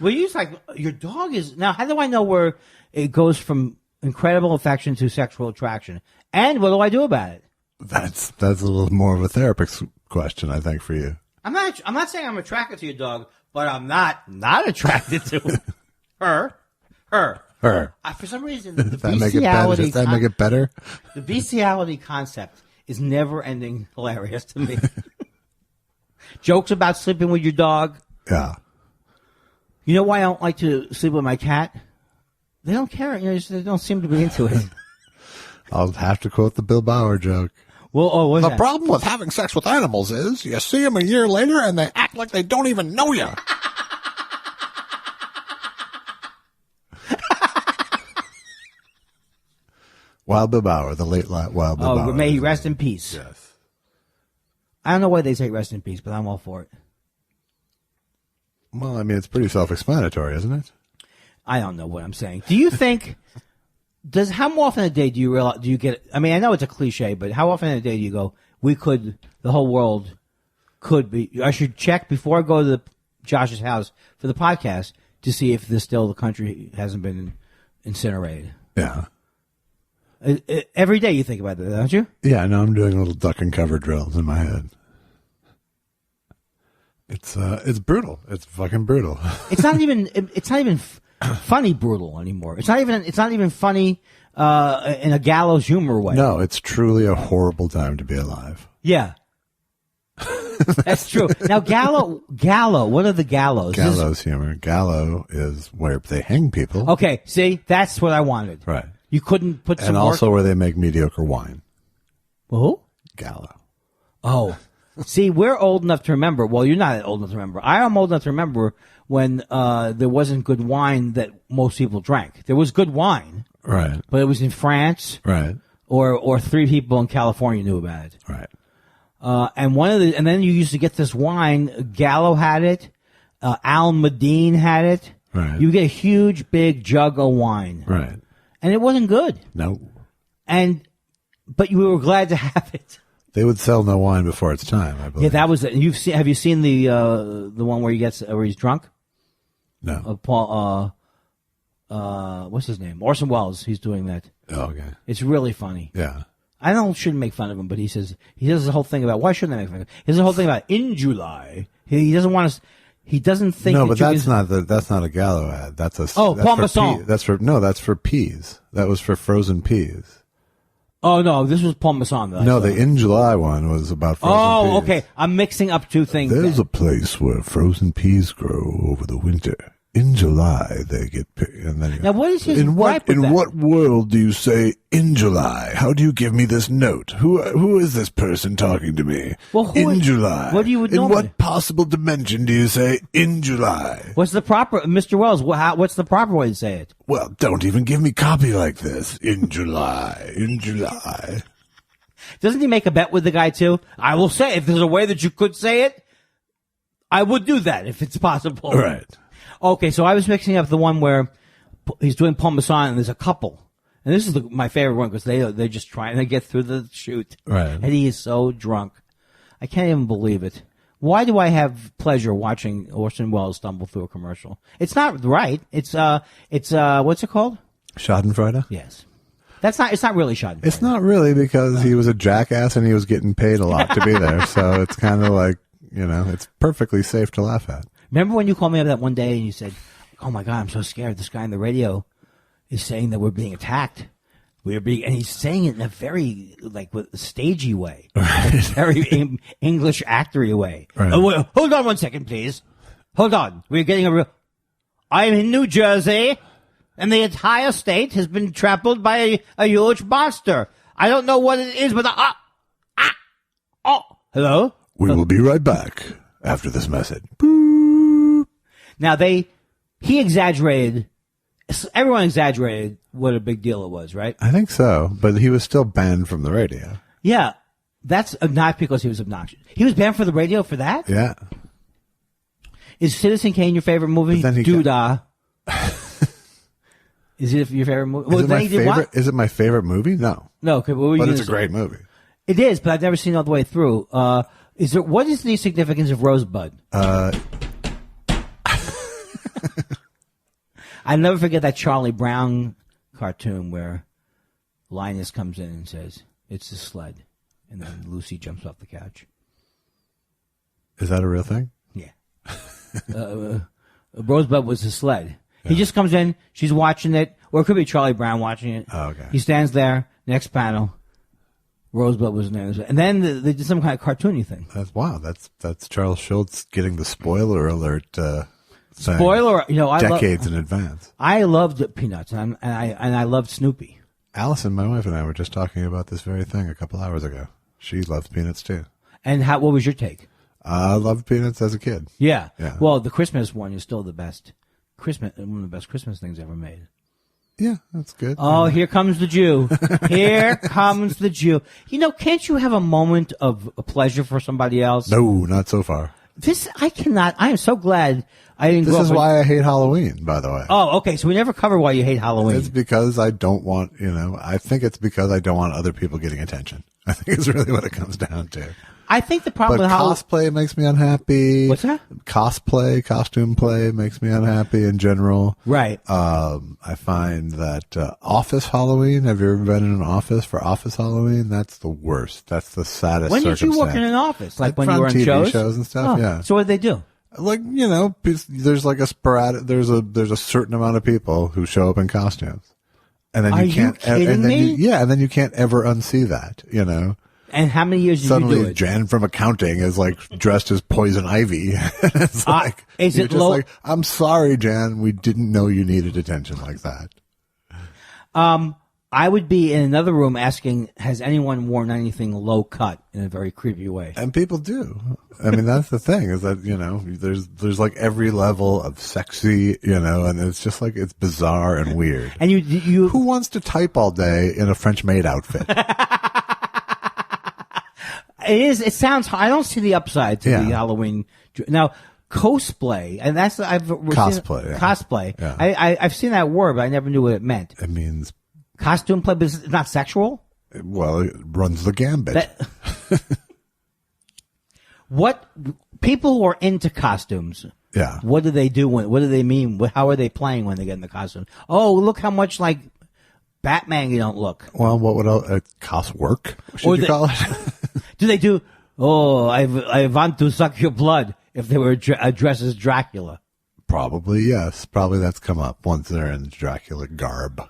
Well, you like your dog is now. How do I know where it goes from incredible affection to sexual attraction? And what do I do about it? That's a little more of a therapist question, I think, for you. I'm not saying I'm attracted to your dog, but I'm not attracted to her. For some reason, the bestiality. Does that make it better? The bestiality concept is never ending hilarious to me. Jokes about sleeping with your dog. Yeah. You know why I don't like to sleep with my cat? They don't care. They don't seem to be into it. I'll have to quote the Bill Bauer joke. Well, oh, what's The that? problem with having sex with animals is you see them a year later and they act like they don't even know you. Wild Bill Bauer, the late Wild Bill Bauer. Oh, may he rest in peace. Yes. I don't know why they say rest in peace, but I'm all for it. Well, I mean, it's pretty self-explanatory, isn't it? I don't know what I'm saying. Do you think? How often a day do you realize? Do you get? I mean, I know it's a cliche, but how often a day do you go? The whole world could be. I should check before I go to Josh's house for the podcast to see if the country hasn't been incinerated. Yeah. Every day you think about that, don't you? Yeah, I know. I'm doing little duck and cover drills in my head. It's brutal. It's fucking brutal. It's not even funny brutal anymore. It's not even funny in a gallows humor way. No, it's truly a horrible time to be alive. Yeah. That's true. Now, Gallo, what are the gallows? Gallows humor. Gallow is where they hang people. Okay, see, that's what I wanted. Right. You couldn't put some and also where they make mediocre wine. Who? Gallo. Oh. See, we're old enough to remember. Well, you're not old enough to remember. I am old enough to remember when there wasn't good wine that most people drank. There was good wine. Right. But it was in France. Right. Or 3 people in California knew about it. Right. And then you used to get this wine. Gallo had it. Al Medine had it. Right. You get a huge, big jug of wine. Right. And it wasn't good. No. But you were glad to have it. They would sell no wine before its time, I believe. Yeah, that was it. Have you seen the one where he's drunk? No. Paul, what's his name? Orson Welles. He's doing that. Oh, okay. It's really funny. Yeah. I shouldn't make fun of him, but he does the whole thing about, why shouldn't I make fun of him? He does the whole thing about in July. He doesn't want us. He doesn't think. No, but that's not a Gallo ad. That's a. Oh, that's Parmesan. That's for peas. That was for frozen peas. Oh no, this was Parmesan. No, the In July one was about frozen peas. Oh, okay. I'm mixing up two things. There's a place where frozen peas grow over the winter. In July, they get picked. And then now, what is his in gripe with that? what world do you say in July? How do you give me this note? Who is this person talking to me? Well, in July. What do you in normally? what possible dimension do you say in July? What's the proper, Mr. Wells? What's the proper way to say it? Well, don't even give me copy like this. In July. In July. Doesn't he make a bet with the guy too? I will say, if there's a way that you could say it, I would do that if it's possible. Right. Okay, so I was mixing up the one where he's doing Parmesan and there's a couple. And this is my favorite one because they're just trying to get through the shoot. Right. And he is so drunk. I can't even believe it. Why do I have pleasure watching Orson Welles stumble through a commercial? It's not right. It's what's it called? Schadenfreude? Yes. It's not really Schadenfreude. It's not really because he was a jackass and he was getting paid a lot to be there. So it's kind of like, it's perfectly safe to laugh at. Remember when you called me up that one day and you said, "Oh my God, I'm so scared. This guy on the radio is saying that we're being attacked. And he's saying it in a very with a stagey way, right. a very English actory way." Right. Hold on 1 second, please. Hold on. We're getting I'm in New Jersey, and the entire state has been trampled by a huge monster. I don't know what it is, but hello. We will be right back after this message. Now he exaggerated. Everyone exaggerated what a big deal it was, right? I think so, but he was still banned from the radio. Yeah, that's not because he was obnoxious. He was banned from the radio for that? Yeah. Is Citizen Kane your favorite movie? Doodah. Is it your favorite movie? Is it my favorite movie? No. No, but it's a great movie. It is, but I've never seen it all the way through. What is the significance of Rosebud? I never forget that Charlie Brown cartoon where Linus comes in and says, "It's a sled," and then Lucy jumps off the couch. Is that a real thing? Yeah. Rosebud was a sled. Yeah. He just comes in, she's watching it, or it could be Charlie Brown watching it. Oh, okay. He stands there, next panel, Rosebud was there. And then they did some kind of cartoony thing. That's Charles Schultz getting the spoiler alert. Spoiler, decades in advance. I loved Peanuts, and I loved Snoopy. Allison, my wife, and I were just talking about this very thing a couple hours ago. She loves peanuts too. And what was your take? I loved peanuts as a kid. Yeah. Yeah. Well, the Christmas one is still the best one of the best Christmas things ever made. Yeah, that's good. Oh, here comes the Jew. Here comes the Jew. Can't you have a moment of pleasure for somebody else? No, not so far. I cannot. I am so glad I didn't This grow is up. why I hate Halloween, by the way. Oh, okay. So we never cover why you hate Halloween. It's because I don't want, I think it's because I don't want other people getting attention. I think it's really what it comes down to. I think the problem But with Halloween. cosplay makes me unhappy. What's that? Costume play makes me unhappy in general. Right. I find that office Halloween, have you ever been in an office for office Halloween? That's the worst. That's the saddest When did you work in an office? Like when you were in TV shows? and stuff, Oh, yeah. So what did they do? Like, there's like a sporadic, there's a certain amount of people who show up in costumes. And then Are you can't, you kidding and then me? and then you can't ever unsee that, And how many years did Suddenly, you do it? Jan from accounting is like dressed as Poison Ivy. It's like, is you're it just low? like, I'm sorry, Jan. We didn't know you needed attention like that. I would be in another room asking, has anyone worn anything low cut in a very creepy way? And people do. I mean, that's the thing is that, there's like every level of sexy, and it's just like, it's bizarre and weird. And you Who wants to type all day in a French maid outfit? It sounds, I don't see the upside to Yeah. the Halloween. Now, cosplay, and that's, Cosplay, yeah. Cosplay. Yeah. I've seen that word, but I never knew what it meant. It means, Costume play, but it's not sexual? well, it runs the gambit. What, people who are into costumes, Yeah. what do they do what do they mean? How are they playing when they get in the costume? Oh, look how much like Batman you don't look. Well, what would cost work? Should you call it? Do they do, oh, I want to suck your blood if they were dressed as Dracula? Probably, yes. Probably that's come up once they're in Dracula garb.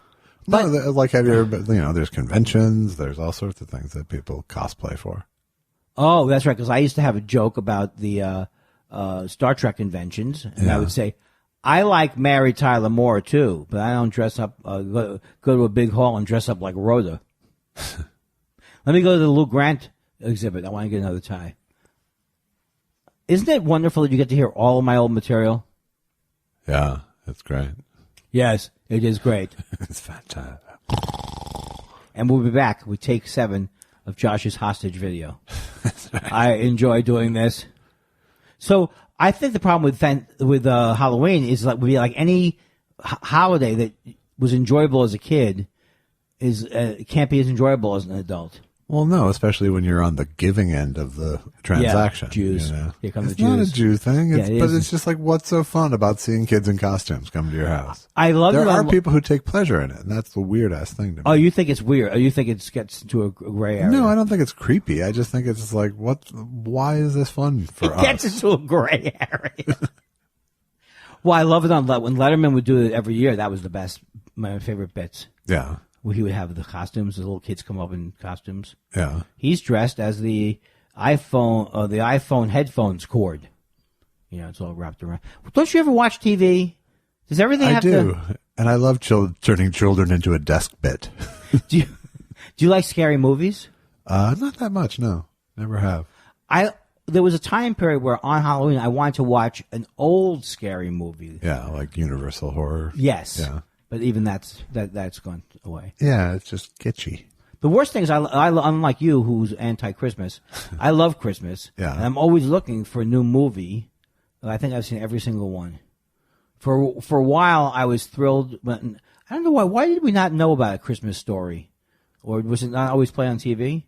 But- No, like, have you ever been, there's conventions, there's all sorts of things that people cosplay for. Oh, that's right, because I used to have a joke about the Star Trek conventions, and I would say, I like Mary Tyler Moore, too, but I don't dress up, go to a big hall and dress up like Rhoda. Let me go to the Lou Grant exhibit. I want to get another tie. Isn't it wonderful that you get to hear all of my old material? Yeah, it's great. Yes, it is great. It's fantastic. And we'll be back with take 7 of Josh's hostage video. I enjoy doing this. So I think the problem with Halloween is like would be like any holiday that was enjoyable as a kid is can't be as enjoyable as an adult. Well, no, especially when you're on the giving end of the transaction. Yeah, Jews. Here come the It's not a Jews. Jew thing, Yeah, it but is. it's just like, what's so fun about seeing kids in costumes come to your house? I love There it. are people who take pleasure in it, and that's the weird-ass thing to me. Oh, you think it's weird? Or you think it gets into a gray area? No, I don't think it's creepy. I just think it's like, why is this fun for us? It gets into a gray area. Well, I love it when Letterman would do it every year. That was the best, my favorite bits. Yeah, Where he would have the costumes, the little kids come up in costumes. yeah. He's dressed as the iPhone headphones cord. It's all wrapped around. Don't you ever watch TV? Does everything I have do. And I love turning children into a desk bit. Do you like scary movies? Not that much, no. Never have. There was a time period where on Halloween I wanted to watch an old scary movie. Yeah, like Universal Horror. Yes. Yeah. But even that's gone away. Yeah, it's just kitschy. The worst thing is, unlike you, who's anti-Christmas, I love Christmas. Yeah. And I'm always looking for a new movie. I think I've seen every single one. For a while, I was thrilled. But I don't know why. Why did we not know about A Christmas Story? Or was it not always play on TV?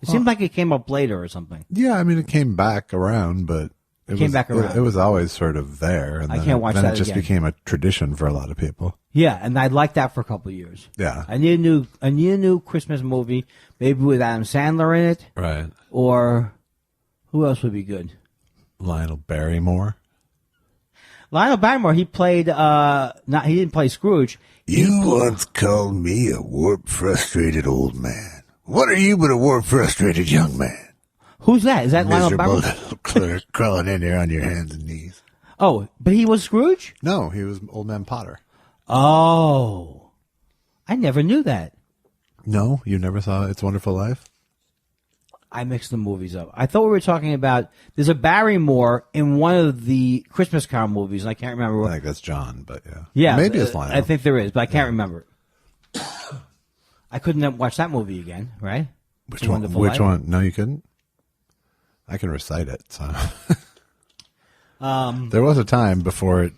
It seemed like it came up later or something. Yeah, I mean, it came back around, but Came back around. It was always sort of there. And I then can't watch then that it just again. became a tradition for a lot of people. Yeah, and I liked that for a couple of years. Yeah. I need a new Christmas movie, maybe with Adam Sandler in it, Right. or who else would be good? Lionel Barrymore. Lionel Barrymore. He played. He didn't play Scrooge. You once called me a warped, frustrated old man. What are you but a warped, frustrated young man? Who's that? Is that Lionel Miserable Barrymore? little clerk crawling in there on your hands and knees. Oh, but he was Scrooge? No, he was Old Man Potter. Oh. I never knew that. No, you never saw It's a Wonderful Life? I mixed the movies up. I thought we were talking about, there's a Barrymore in one of the Christmas Carol movies, and I can't remember what. I think that's John, but yeah. Yeah. Maybe it's Lionel. I think there is, but I can't remember it. I couldn't watch that movie again, right? Which one? Which one? No, you couldn't? I can recite it, so. There was a time before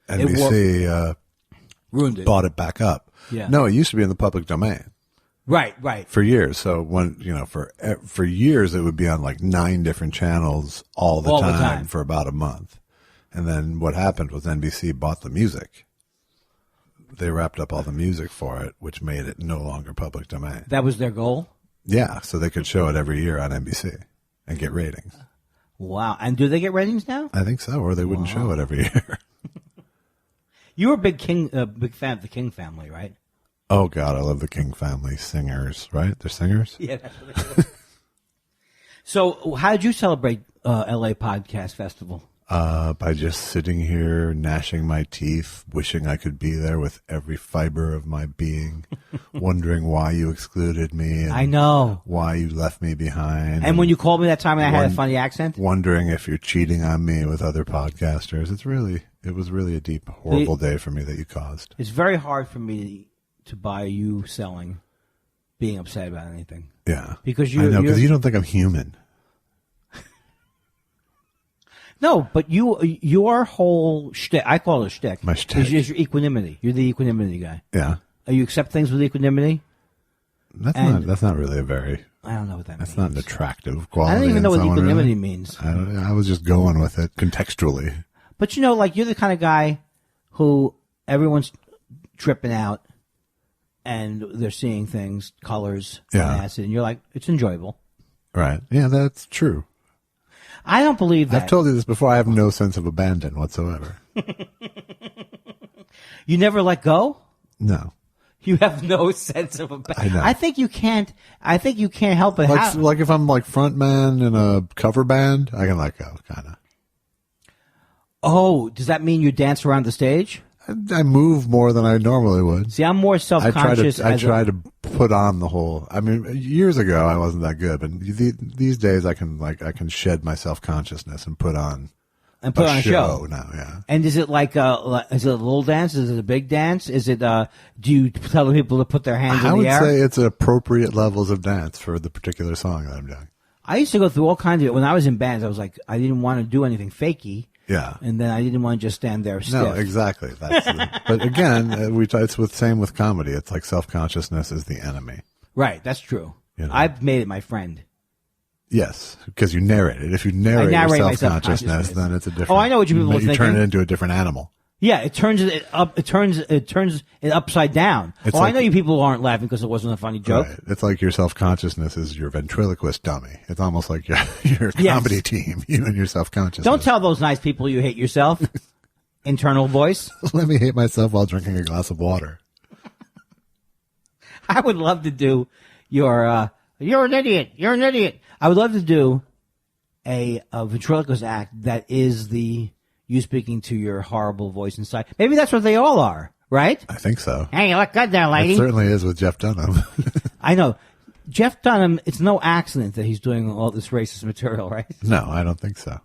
NBC ruined it. bought it back up. Yeah. No, it used to be in the public domain. Right. For years. So when, for years it would be on like 9 different channels all the time for about a month. And then what happened was NBC bought the music. They wrapped up all the music for it, which made it no longer public domain. That was their goal? Yeah, so they could show it every year on NBC and get ratings. Wow. And do they get ratings now? I think so, or they wouldn't show it every year. You were a big fan of the King family, right? Oh, God, I love the King family singers, right? They're singers? Yeah, that's what they do. So how did you celebrate LA Podcast Festival? By just sitting here, gnashing my teeth, wishing I could be there with every fiber of my being, wondering why you excluded me. And I know. why you left me behind. And when you called me that time and I had a funny accent? Wondering if you're cheating on me with other podcasters. It was really a deep, horrible day for me that you caused. It's very hard for me to buy you selling, being upset about anything. Yeah. Because I know, because you don't think I'm human. No, but your whole shtick, I call it a shtick. My shtick. Is your equanimity. You're the equanimity guy. Yeah. You accept things with equanimity? That's not really a very... I don't know what that means. That's not an attractive quality. I don't even know what equanimity means. I was just going with it contextually. But you're the kind of guy who everyone's tripping out and they're seeing things, colors, and acid, and you're like, it's enjoyable. Right. Yeah, that's true. I don't believe that. I've told you this before. I have no sense of abandon whatsoever. You never let go? No. You have no sense of abandon. I know. I think you can't help it. Like if I'm like front man in a cover band, I can let go, kind of. Oh, does that mean you dance around the stage? I move more than I normally would. See, I'm more self-conscious. I try to put on the whole. I mean, years ago I wasn't that good, but these days I can shed my self-consciousness and put on a show now. Yeah. And is it is it a little dance? Is it a big dance? Is it? Do you tell the people to put their hands in the air? I would say it's appropriate levels of dance for the particular song that I'm doing. I used to go through all kinds of. When I was in bands, I was like, I didn't want to do anything fakey. Yeah, and then I didn't want to just stand there stiff. No, exactly. But again, it's same with comedy. It's like self-consciousness is the enemy. Right, that's true. I've made it my friend. Yes, because you narrate it. If you narrate your self-consciousness, then it's a different. Oh, I know what you people are thinking. You turn it into a different animal. Yeah, it turns it up. It turns it upside down. I know you people aren't laughing because it wasn't a funny joke. Right. It's like your self-consciousness is your ventriloquist dummy. It's almost like your comedy team, you and your self-consciousness. Don't tell those nice people you hate yourself. Internal voice. Let me hate myself while drinking a glass of water. I would love to do you're an idiot. You're an idiot. I would love to do a ventriloquist act that is you speaking to your horrible voice inside. Maybe that's what they all are, right? I think so. Hey, you look good there, lady. It certainly is with Jeff Dunham. I know. Jeff Dunham, it's no accident that he's doing all this racist material, right? No, I don't think so.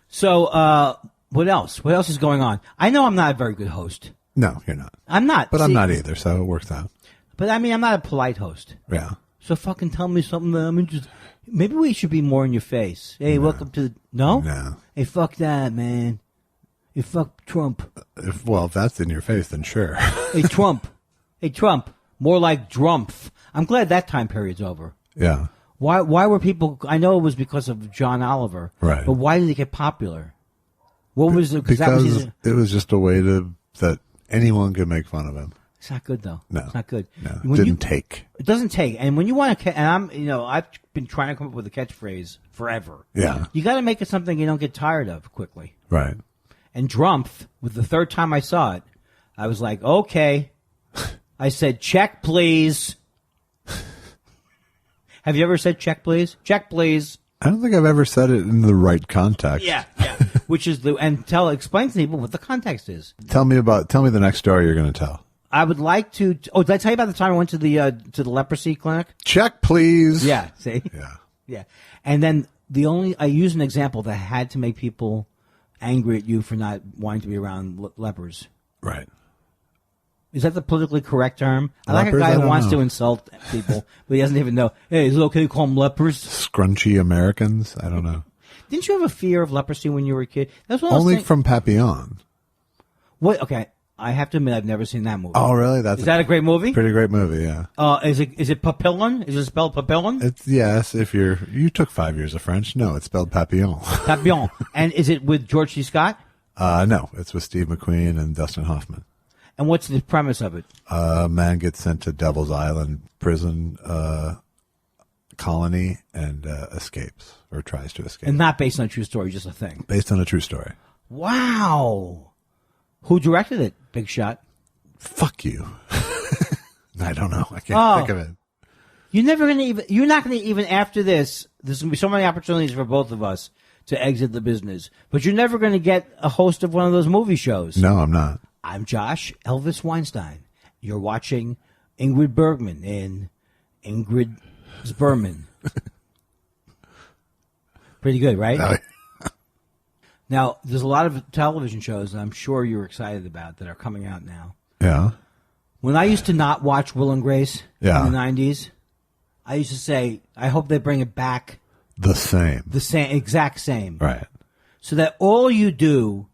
So, what else? What else is going on? I know I'm not a very good host. No, you're not. I'm not. But I'm not either, so it works out. But I mean, I'm not a polite host. Yeah. So fucking tell me something that I'm interested. Maybe we should be more in your face. Hey, welcome to No? No. Hey, fuck that, man. Hey, fuck Trump. If that's in your face, then sure. Hey, Trump. Hey, Trump. More like Drumpf. I'm glad that time period's over. Yeah. Why were people... I know it was because of John Oliver. Right. But why did it get popular? What was it? Because it was just a way that anyone could make fun of him. It's not good, though. No. It's not good. No. It didn't take. It doesn't take. And when you want to... And I've been trying to come up with a catchphrase forever. Yeah. You got to make it something you don't get tired of quickly. Right. And Drumpf, with the third time I saw it, I was like, okay. I said, check, please. Have you ever said check, please? Check, please. I don't think I've ever said it in the right context. Yeah. Which is explain to people what the context is. Tell me the next story you're going to tell. I would like to. Oh, did I tell you about the time I went to the leprosy clinic? Check, please. Yeah. See. Yeah. Yeah. And then I used an example that had to make people angry at you for not wanting to be around lepers. Right. Is that the politically correct term? I like a Lepers? guy I who don't wants know. to insult people, but he doesn't even know. Hey, is it okay to call them lepers? Scrunchy Americans. I don't know. Didn't you have a fear of leprosy when you were a kid? That's what I was Only thinking. from Papillon. What? Okay, I have to admit I've never seen that movie. Oh, really? Is that a great movie? Pretty great movie, yeah. Is it Papillon? Is it spelled Papillon? It's yes. If you took 5 years of French, no, it's spelled Papillon. Papillon. And is it with George C. Scott? No, it's with Steve McQueen and Dustin Hoffman. And what's the premise of it? A man gets sent to Devil's Island prison colony and escapes or tries to escape. And not based on a true story, just a thing. Based on a true story. Wow. Who directed it? Big shot. Fuck you. I don't know. I can't think of it. You're not gonna even after this. There's gonna be so many opportunities for both of us to exit the business, but you're never gonna get a host of one of those movie shows. No, I'm not. I'm Josh Elvis Weinstein. You're watching Ingrid Bergman in Ingrid's Berman. Pretty good, right? Oh, Now, there's a lot of television shows that I'm sure you're excited about that are coming out now. yeah. When I used to not watch Will and Grace in Yeah. the 90s, I used to say, I hope they bring it back The same. exact same. Right. So that all you do,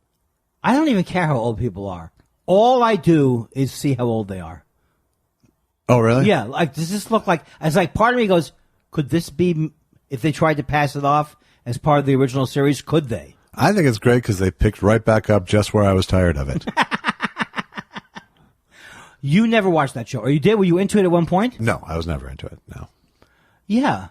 I don't even care how old people are. All I do is see how old they are. Oh, really? Yeah, like, does this look like, as like part of me goes, could this be, if they tried to pass it off as part of the original series, could they? I think it's great because they picked right back up just where I was tired of it. You never watched that show, or you did? Were you into it at one point? No, I was never into it. No. Yeah.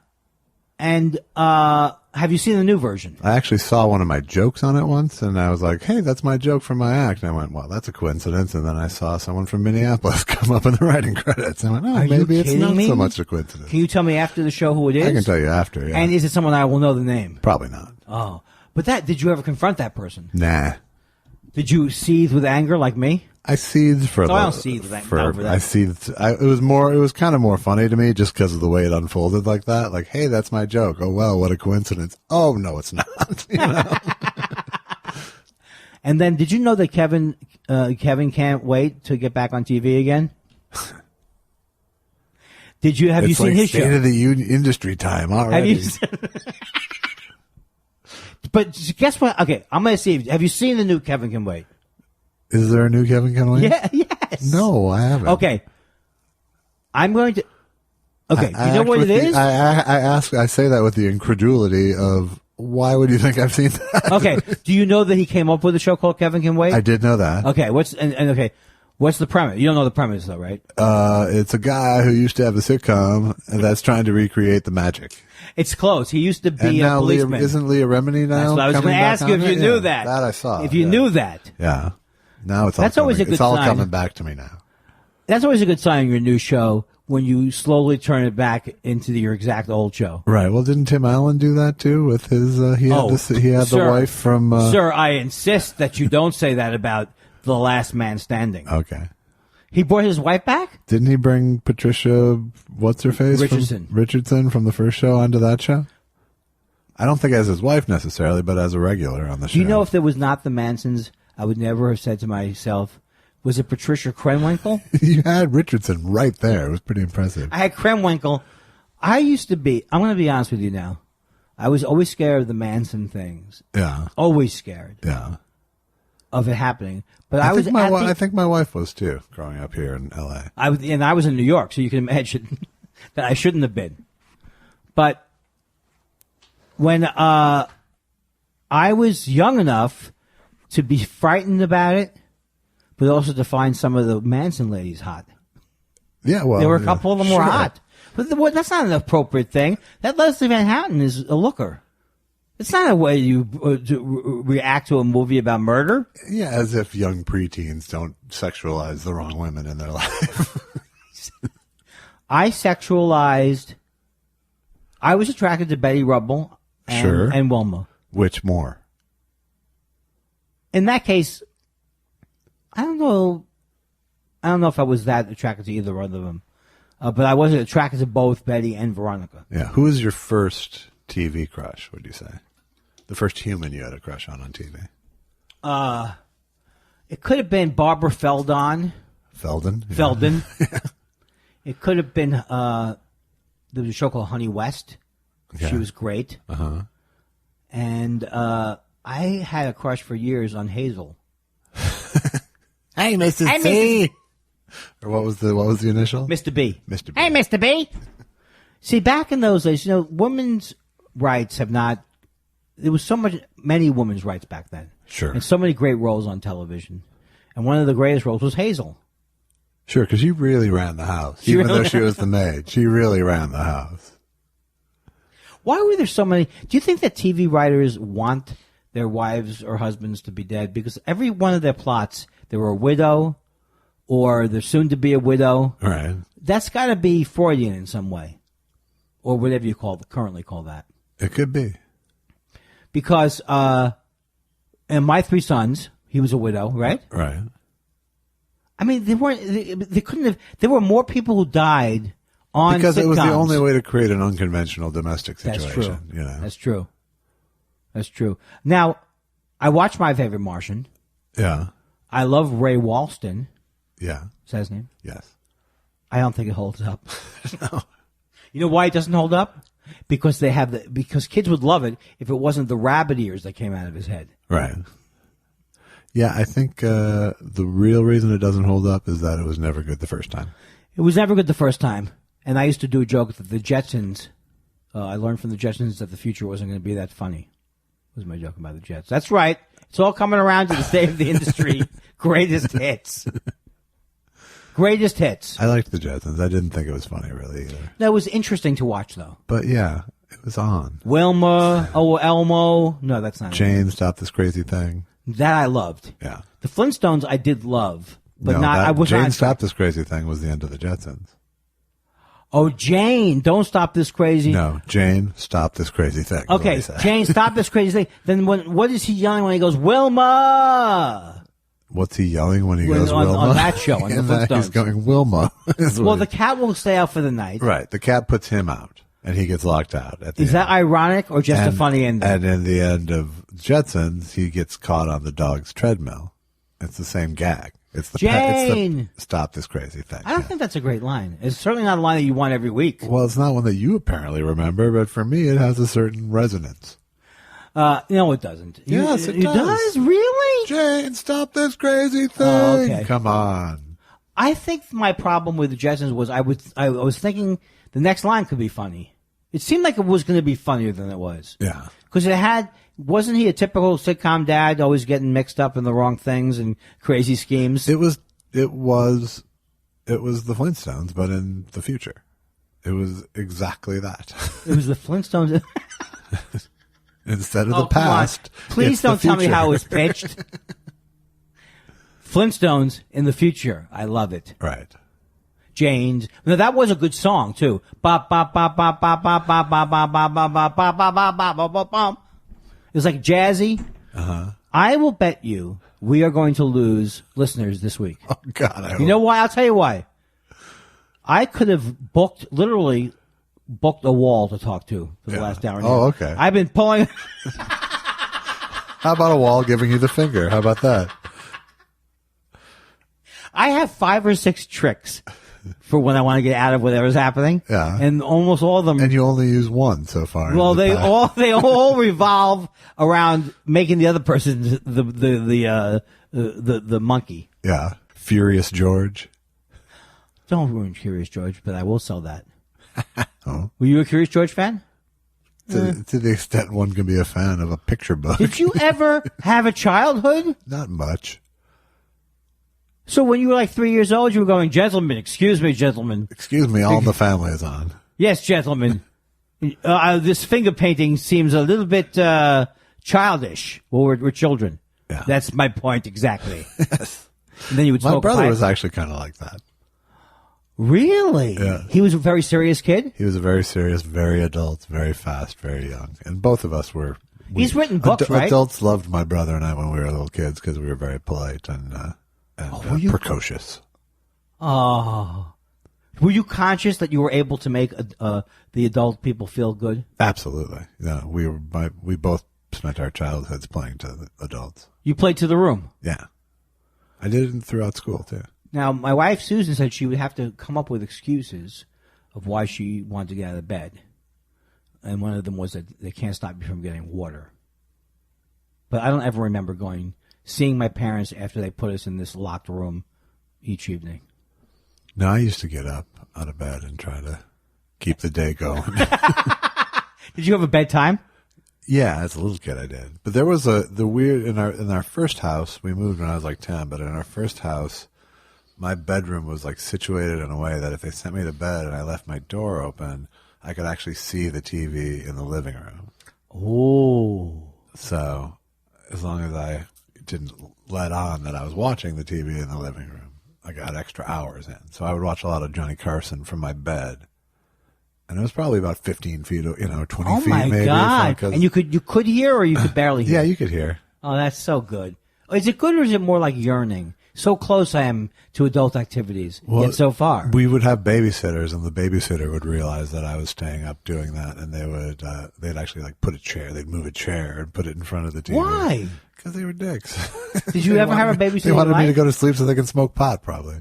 And have you seen the new version? I actually saw one of my jokes on it once, and I was like, hey, that's my joke from my act. And I went, well, that's a coincidence. And then I saw someone from Minneapolis come up in the writing credits. I went, oh, Are you maybe it's kidding not me? so much a coincidence. Can you tell me after the show who it is? I can tell you after, yeah. And is it someone I will know the name? Probably not. Oh. But did you ever confront that person? Nah. Did you seethe with anger like me? I seethed for I don't seethe with anger over that. I seethed. It was kind of more funny to me just because of the way it unfolded like that. Like, hey, that's my joke. Oh, well, what a coincidence. Oh, no, it's not. You know? And then did you know that Kevin can't wait to get back on TV again? Have you It's seen like his state show? of the industry time already. Have you? But guess what? Okay, I'm going to see. Have you seen the new Kevin Can Wait? Is there a new Kevin Conway? Yeah. Yes. No, I haven't. Okay. I'm going to. Okay. You know what it is? I say that with the incredulity of why would you think I've seen that? Okay. Do you know that he came up with a show called Kevin Can Wait? I did know that. Okay. Okay. What's the premise? You don't know the premise though, right? It's a guy who used to have a sitcom that's trying to recreate the magic. It's close. He used to And be a now policeman. isn't Leah Remini now? That's what I was going to ask you if you knew that. That I saw. If you knew that. Yeah. Now it's all That's always a good it's all sign. coming back to me now. That's always a good sign in your new show when you slowly turn it back into your exact old show. Right. Well, didn't Tim Allen do that too with his? He had sir, the wife from. Sir, I insist that you don't say that about The Last Man Standing. Okay. He brought his wife back? Didn't he bring Patricia? What's her face? Richardson from the first show onto that show. I don't think as his wife necessarily, but as a regular on the show. Do you know if there was not the Mansons, I would never have said to myself, was it Patricia Krenwinkel? You had Richardson right there. It was pretty impressive. I had Krenwinkel. I'm going to be honest with you now. I was always scared of the Manson things. Yeah. Always scared Yeah. of it happening. But I think my wife was too, growing up here in L.A. I was in New York, so you can imagine that I shouldn't have been. But when I was young enough to be frightened about it, but also to find some of the Manson ladies hot. Yeah, well, There were a couple of them were sure. hot. But that's not an appropriate thing. That Leslie Van Houten is a looker. It's not a way you to react to a movie about murder. Yeah, as if young preteens don't sexualize the wrong women in their life. I was attracted to Betty Rubble and Wilma. Which more? In that case, I don't know. I don't know if I was that attracted to either one of them. But I wasn't attracted to both Betty and Veronica. Yeah. Who was your first TV crush, would you say? The first human you had a crush on TV? It could have been Barbara Feldon. Feldon? Yeah. Feldon. Yeah. It could have been, there was a show called Honey West. Okay. She was great. Uh-huh. And I had a crush for years on Hazel. Hey, Mrs. Hey, C. Or what was the initial? Mr. B. Mr. B. Hey, Mr. B. See, back in those days, women's rights have not. There was many women's rights back then. Sure. And so many great roles on television. And one of the greatest roles was Hazel. Sure, because she really ran the house. Even though she was the maid, she really ran the house. Why were there so many? Do you think that TV writers want their wives or husbands to be dead? Because every one of their plots, they were a widow or they're soon to be a widow. Right. That's got to be Freudian in some way. Or whatever you currently call that. It could be. Because and My Three Sons, he was a widow, right? Right. I mean, they couldn't have. There were more people who died on because sitcoms. It was the only way to create an unconventional domestic situation. That's true. You know? That's true. That's true. Now, I watched My Favorite Martian. Yeah. I love Ray Walston. Yeah. Is that his name? Yes. I don't think it holds up. No. You know why it doesn't hold up? Because because kids would love it if it wasn't the rabbit ears that came out of his head. Right. Yeah, I think the real reason it doesn't hold up is that it was never good the first time. It was never good the first time. And I used to do a joke that the Jetsons, I learned from the Jetsons that the future wasn't going to be that funny. Was my joke about the Jets. That's right. It's all coming around to the state of the industry. Greatest hits. Greatest hits. I liked the Jetsons. I didn't think it was funny really either. That was interesting to watch, though. But yeah, it was on. Wilma, Elmo. No, that's not Jane, Stop This Crazy Thing. That I loved. Yeah. The Flintstones I did love, but no, I was Jane, not. Stop This Crazy Thing was the end of the Jetsons. Oh, Jane, don't stop this crazy. No, Jane, Stop This Crazy Thing. Okay, Jane, stop this crazy thing. Then what is he yelling when he goes, Wilma? What's he yelling when he goes, on, Wilma? On that show, on the Flintstones. He's going, Wilma. Well, the cat will stay out for the night. Right. The cat puts him out, and he gets locked out. At the Is that ironic or just a funny ending? And in the end of Jetsons, he gets caught on the dog's treadmill. It's the same gag. It's the Jane! Stop This Crazy Thing. I don't think that's a great line. It's certainly not a line that you want every week. Well, it's not one that you apparently remember, but for me, it has a certain resonance. No, it doesn't. Yes, it does. It does? Really? Jane, stop this crazy thing. Oh, okay. Come on. I think my problem with the Jetsons was I was thinking the next line could be funny. It seemed like it was going to be funnier than it was. Yeah. Because wasn't he a typical sitcom dad, always getting mixed up in the wrong things and crazy schemes? It was the Flintstones, but in the future. It was exactly that. It was the Flintstones. Instead of the past. Please don't tell me how it was pitched. Flintstones in the future. I love it. Right. Jane's. No, that was a good song too. Ba ba ba ba ba ba ba ba ba ba ba ba ba ba ba ba ba ba. It was like jazzy. Uh-huh. I will bet you we are going to lose listeners this week. Oh God! You know why? I'll tell you why. I could have literally booked a wall to talk to for the last hour. Oh, okay. I've been pulling. How about a wall giving you the finger? How about that? I have 5 or 6 tricks for when I want to get out of whatever's happening. Yeah. And almost all of them. And you only use one so far. Well, they all revolve around making the other person the monkey. Yeah. Furious George. Don't ruin Curious George, but I will sell that. Oh. Were you a Curious George fan? To the extent one can be a fan of a picture book. Did you ever have a childhood? Not much. So when you were like 3 years old, you were going, gentlemen, excuse me, gentlemen. Excuse me, All in the Family is on. Yes, gentlemen. This finger painting seems a little bit childish. Well, we're children. Yeah. That's my point exactly. Yes. And then you would My smoke brother pipe. was actually kind of like that. Really? Yeah. He was a very serious kid? He was a very serious, very adult, very fast, very young. And both of us were... He's written books, right? Adults loved my brother and I when we were little kids because we were very polite and precocious. Oh. Were you conscious that you were able to make the adult people feel good? Absolutely. Yeah, we both spent our childhoods playing to the adults. You played to the room. Yeah. I did it throughout school, too. Now, my wife, Susan, said she would have to come up with excuses of why she wanted to get out of bed. And one of them was that they can't stop you from getting water. But I don't ever remember seeing my parents after they put us in this locked room each evening. No, I used to get up out of bed and try to keep the day going. Did you have a bedtime? Yeah, as a little kid I did. But there was in our first house, we moved when I was like 10, but in our first house, my bedroom was like situated in a way that if they sent me to bed and I left my door open, I could actually see the TV in the living room. Oh. So as long as I didn't let on that I was watching the TV in the living room, I got extra hours in. So I would watch a lot of Johnny Carson from my bed. And it was probably about 15 feet, 20 feet maybe. Oh, my God. And you could hear or you could barely hear? Yeah, you could hear. Oh, that's so good. Is it good or is it more like yearning? So close I am to adult activities, yet so far. We would have babysitters, and the babysitter would realize that I was staying up doing that, and they'd actually like they'd move a chair and put it in front of the TV. Why? Because they were dicks. Did you ever have a babysitter? They wanted me to go to sleep so they could smoke pot, probably.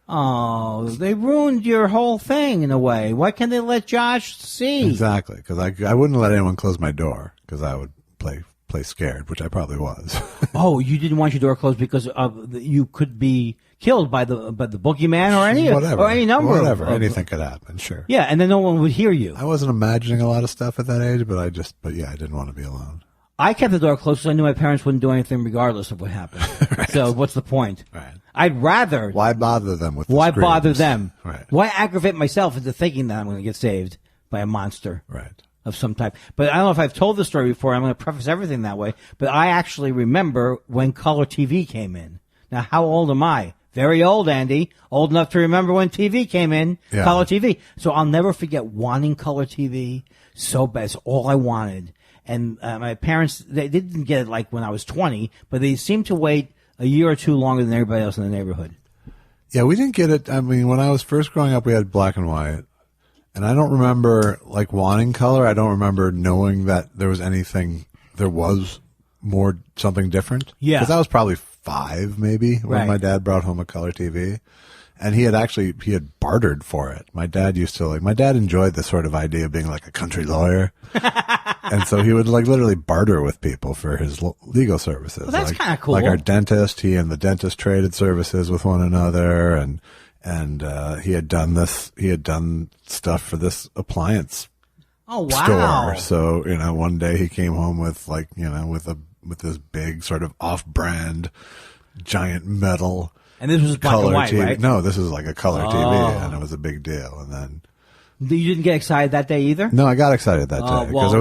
Oh, they ruined your whole thing in a way. Why can't they let Josh see? Exactly, because I wouldn't let anyone close my door because I would play scared, which I probably was. Oh, you didn't want your door closed because you could be killed by the boogeyman or any number. Whatever, anything could happen. Sure. Yeah, and then no one would hear you. I wasn't imagining a lot of stuff at that age, but I didn't want to be alone. I kept the door closed because I knew my parents wouldn't do anything regardless of what happened. Right. So what's the point? Right. I'd rather. Why bother them with? Why bother them? Right. Why aggravate myself into thinking that I'm going to get saved by a monster? Right. Of some type. But I don't know if I've told the story before. I'm going to preface everything that way. But I actually remember when color TV came in. Now, how old am I? Very old, Andy. Old enough to remember when TV came in. Yeah. Color TV. So I'll never forget wanting color TV so bad. It's all I wanted. And my parents, they didn't get it like when I was 20, but they seemed to wait a year or two longer than everybody else in the neighborhood. Yeah, we didn't get it. I mean, when I was first growing up, we had black and white. And I don't remember like wanting color. I don't remember knowing that there was something different. Yeah. Because I was probably 5 maybe when my dad brought home a color TV. And he had bartered for it. My dad enjoyed the sort of idea of being like a country lawyer. And so he would like literally barter with people for his legal services. Well, that's kind of cool. Like our dentist, he and the dentist traded services with one another, and he had done stuff for this appliance store. So, one day he came home with with this big sort of off-brand giant metal. And this was black and white, TV. right? No, this is like a color TV, and it was a big deal. And then you didn't get excited that day either? No, I got excited that day because it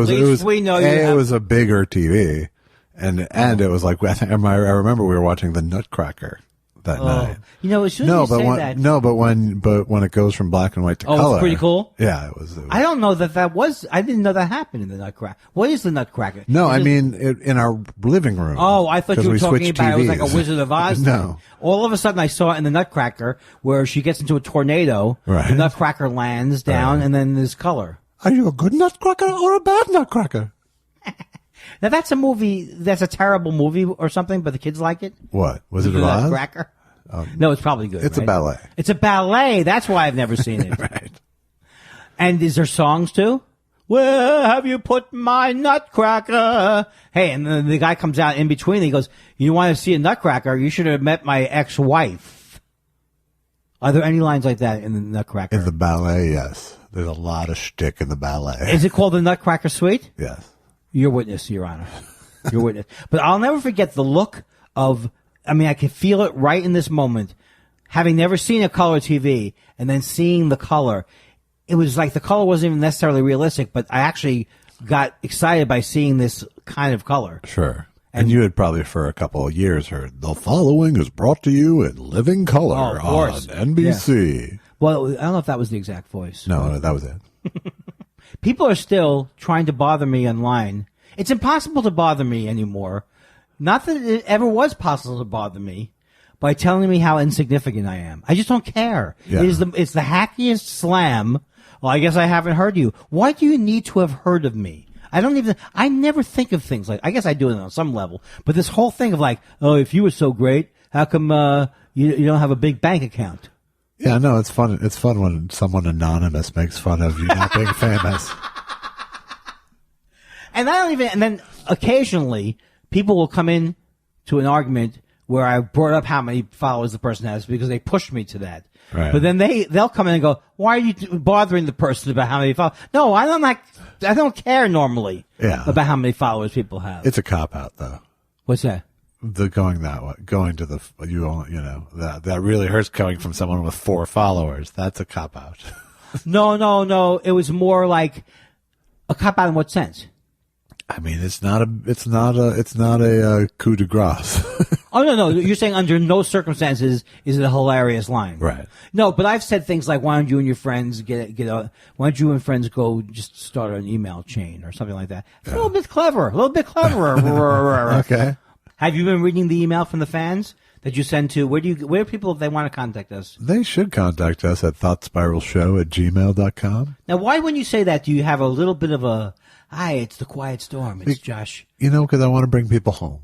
was a bigger TV, and it was like I remember we were watching the Nutcracker that night. As soon as you say that. No, but when it goes from black and white to color. It's pretty cool? Yeah, it was. I don't know that was, I didn't know that happened in the Nutcracker. What is the Nutcracker? No, in our living room. Oh, I thought you were talking about it was like a Wizard of Oz thing. No. All of a sudden I saw it in the Nutcracker where she gets into a tornado, right. The Nutcracker lands down, and then there's color. Are you a good Nutcracker or a bad Nutcracker? Now that's a movie, that's a terrible movie or something, but the kids like it? What? Wizard of Oz? Nutcracker? No, it's probably good. It's a ballet. It's a ballet. That's why I've never seen it. Right. And is there songs too? Where have you put my Nutcracker? Hey, and the guy comes out in between. He goes, "You want to see a Nutcracker? You should have met my ex-wife." Are there any lines like that in the Nutcracker? In the ballet, yes. There's a lot of shtick in the ballet. Is it called the Nutcracker Suite? Yes. Your witness, Your Honor. Your witness. But I'll never forget the look of. I can feel it right in this moment. Having never seen a color TV and then seeing the color, it was like the color wasn't even necessarily realistic, but I actually got excited by seeing this kind of color. Sure. And you had probably for a couple of years heard, the following is brought to you in living color on NBC. Yeah. Well, I don't know if that was the exact voice. No, that was it. People are still trying to bother me online. It's impossible to bother me anymore. Not that it ever was possible to bother me, by telling me how insignificant I am. I just don't care. Yeah. It's the hackiest slam. Well, I guess I haven't heard you. Why do you need to have heard of me? I never think of things like, I guess I do it on some level, but this whole thing of like, oh, if you were so great, how come, you don't have a big bank account? Yeah, no, it's fun. It's fun when someone anonymous makes fun of you not being famous. And and then occasionally people will come in to an argument where I brought up how many followers the person has because they pushed me to that. Right. But then they'll come in and go, why are you bothering the person about how many followers? No, I don't care normally about how many followers people have. It's a cop-out, though. What's that? The going that way, going to that really hurts coming from someone with 4 followers. That's a cop-out. No. It was more like a cop-out in what sense? I mean, it's not a coup de grace. Oh, no. You're saying under no circumstances is it a hilarious line. Right. No, but I've said things like, why don't you and your friends why don't you and friends go just start an email chain or something like that? Yeah. A little bit cleverer. Okay. Have you been reading the email from the fans that you send to, where do people, if they want to contact us? They should contact us at thoughtspiralshow@gmail.com. Now, why when you say that, do you have a little bit of a, hi, it's the quiet storm, it's Josh? Because I want to bring people home.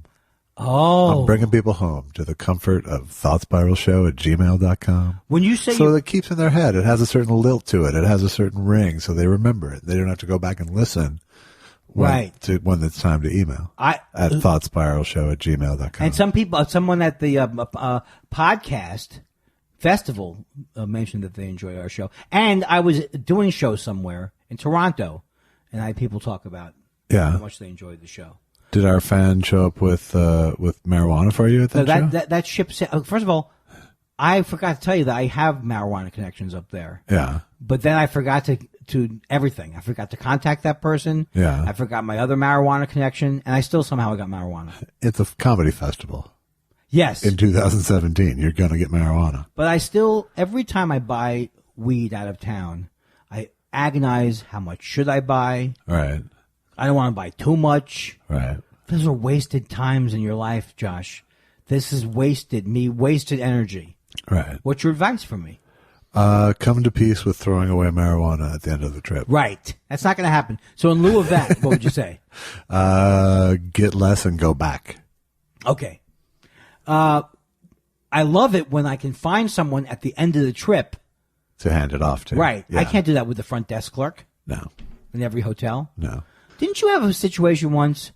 Oh. I'm bringing people home to the comfort of thoughtspiralshow@gmail.com. When you say so it keeps in their head. It has a certain lilt to it. It has a certain ring, so they remember it. They don't have to go back and listen. When it's time to email. At thoughtspiralshow@gmail.com. And someone at the podcast festival mentioned that they enjoy our show. And I was doing a show somewhere in Toronto, and I had people talk about how much they enjoyed the show. Did our fan show up with marijuana for you at that show? That ship. First of all, I forgot to tell you that I have marijuana connections up there. Yeah. But then I forgot to everything. I forgot to contact that person. Yeah. I forgot my other marijuana connection, and I still somehow got marijuana. It's a comedy festival. Yes. In 2017, you're going to get marijuana. But I still, every time I buy weed out of town, I agonize, how much should I buy? Right. I don't want to buy too much. Right. Those are wasted times in your life, Josh. This is wasted energy. Right. What's your advice for me? Come to peace with throwing away marijuana at the end of the trip. Right. That's not going to happen. So in lieu of that, what would you say? Get less and go back. Okay. I love it when I can find someone at the end of the trip to hand it off to. Right. Yeah. I can't do that with the front desk clerk. No. In every hotel. No. Didn't you have a situation once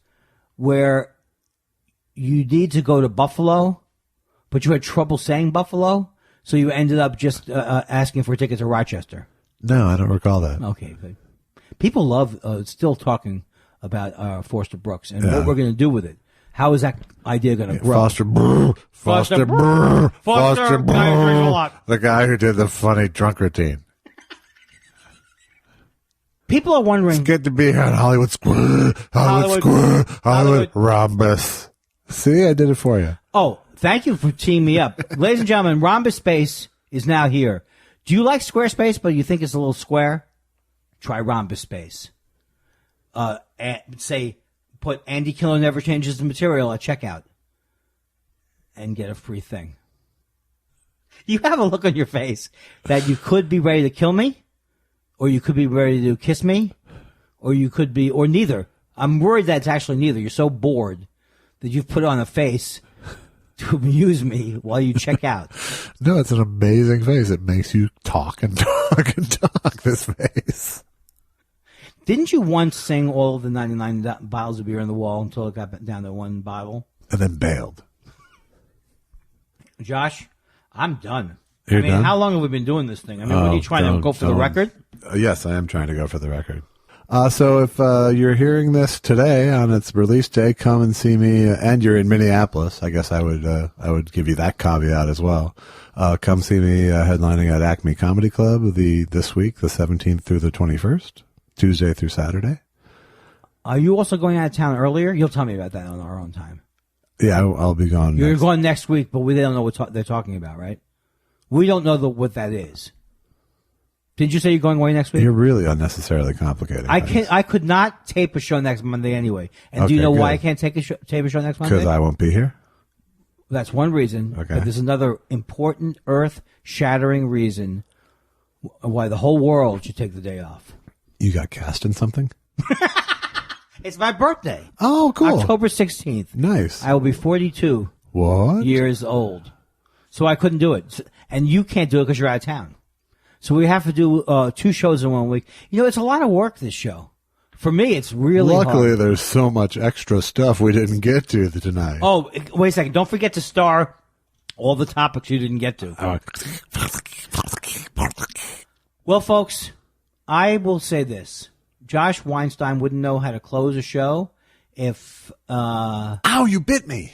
where you need to go to Buffalo, but you had trouble saying Buffalo? So you ended up just asking for a ticket to Rochester. No, I don't recall that. Okay, good. People love still talking about Forster Brooks and what we're going to do with it. How is that idea going to grow? Foster Brr. The guy who did the funny drunk routine. People are wondering. It's good to be here on Hollywood Square. Hollywood Rhombus. See, I did it for you. Oh, thank you for teeing me up. Ladies and gentlemen, Rhombus Space is now here. Do you like Squarespace, but you think it's a little square? Try Rhombus Space. Say, put Andy Killer Never Changes the Material at checkout and get a free thing. You have a look on your face that you could be ready to kill me, or you could be ready to kiss me, or you could be, or neither. I'm worried that it's actually neither. You're so bored that you've put on a face to amuse me while you check out. No, it's an amazing face. It makes you talk and talk and talk, this face. Didn't you once sing all the 99 bottles of beer on the wall until it got down to one bottle? And then bailed. Josh, I'm done. You're done? How long have we been doing this thing? What are you trying to go for the record? Yes, I am trying to go for the record. So if you're hearing this today on its release day, come and see me. And you're in Minneapolis, I guess I would give you that caveat as well. Come see me headlining at Acme Comedy Club this week, the 17th through the 21st, Tuesday through Saturday. Are you also going out of town earlier? You'll tell me about that on our own time. Yeah, I'll be gone. You're going next week, but we don't know what they're talking about, right? We don't know what that is. Did you say you're going away next week? You're really unnecessarily complicating. I could not tape a show next Monday anyway. And do you know why I can't tape a show next Monday? Because I won't be here. That's one reason. Okay. But there's another important, earth-shattering reason why the whole world should take the day off. You got cast in something? It's my birthday. Oh, cool. October 16th. Nice. I will be 42 What? years old. So I couldn't do it. And you can't do it because you're out of town. So we have to do 2 shows in 1 week. You know, it's a lot of work, this show. For me, it's really Luckily, hard. there's so much extra stuff we didn't get to tonight. Oh, wait a second. Don't forget to star all the topics you didn't get to. Well, folks, I will say this. Josh Weinstein wouldn't know how to close a show if... Ow, you bit me.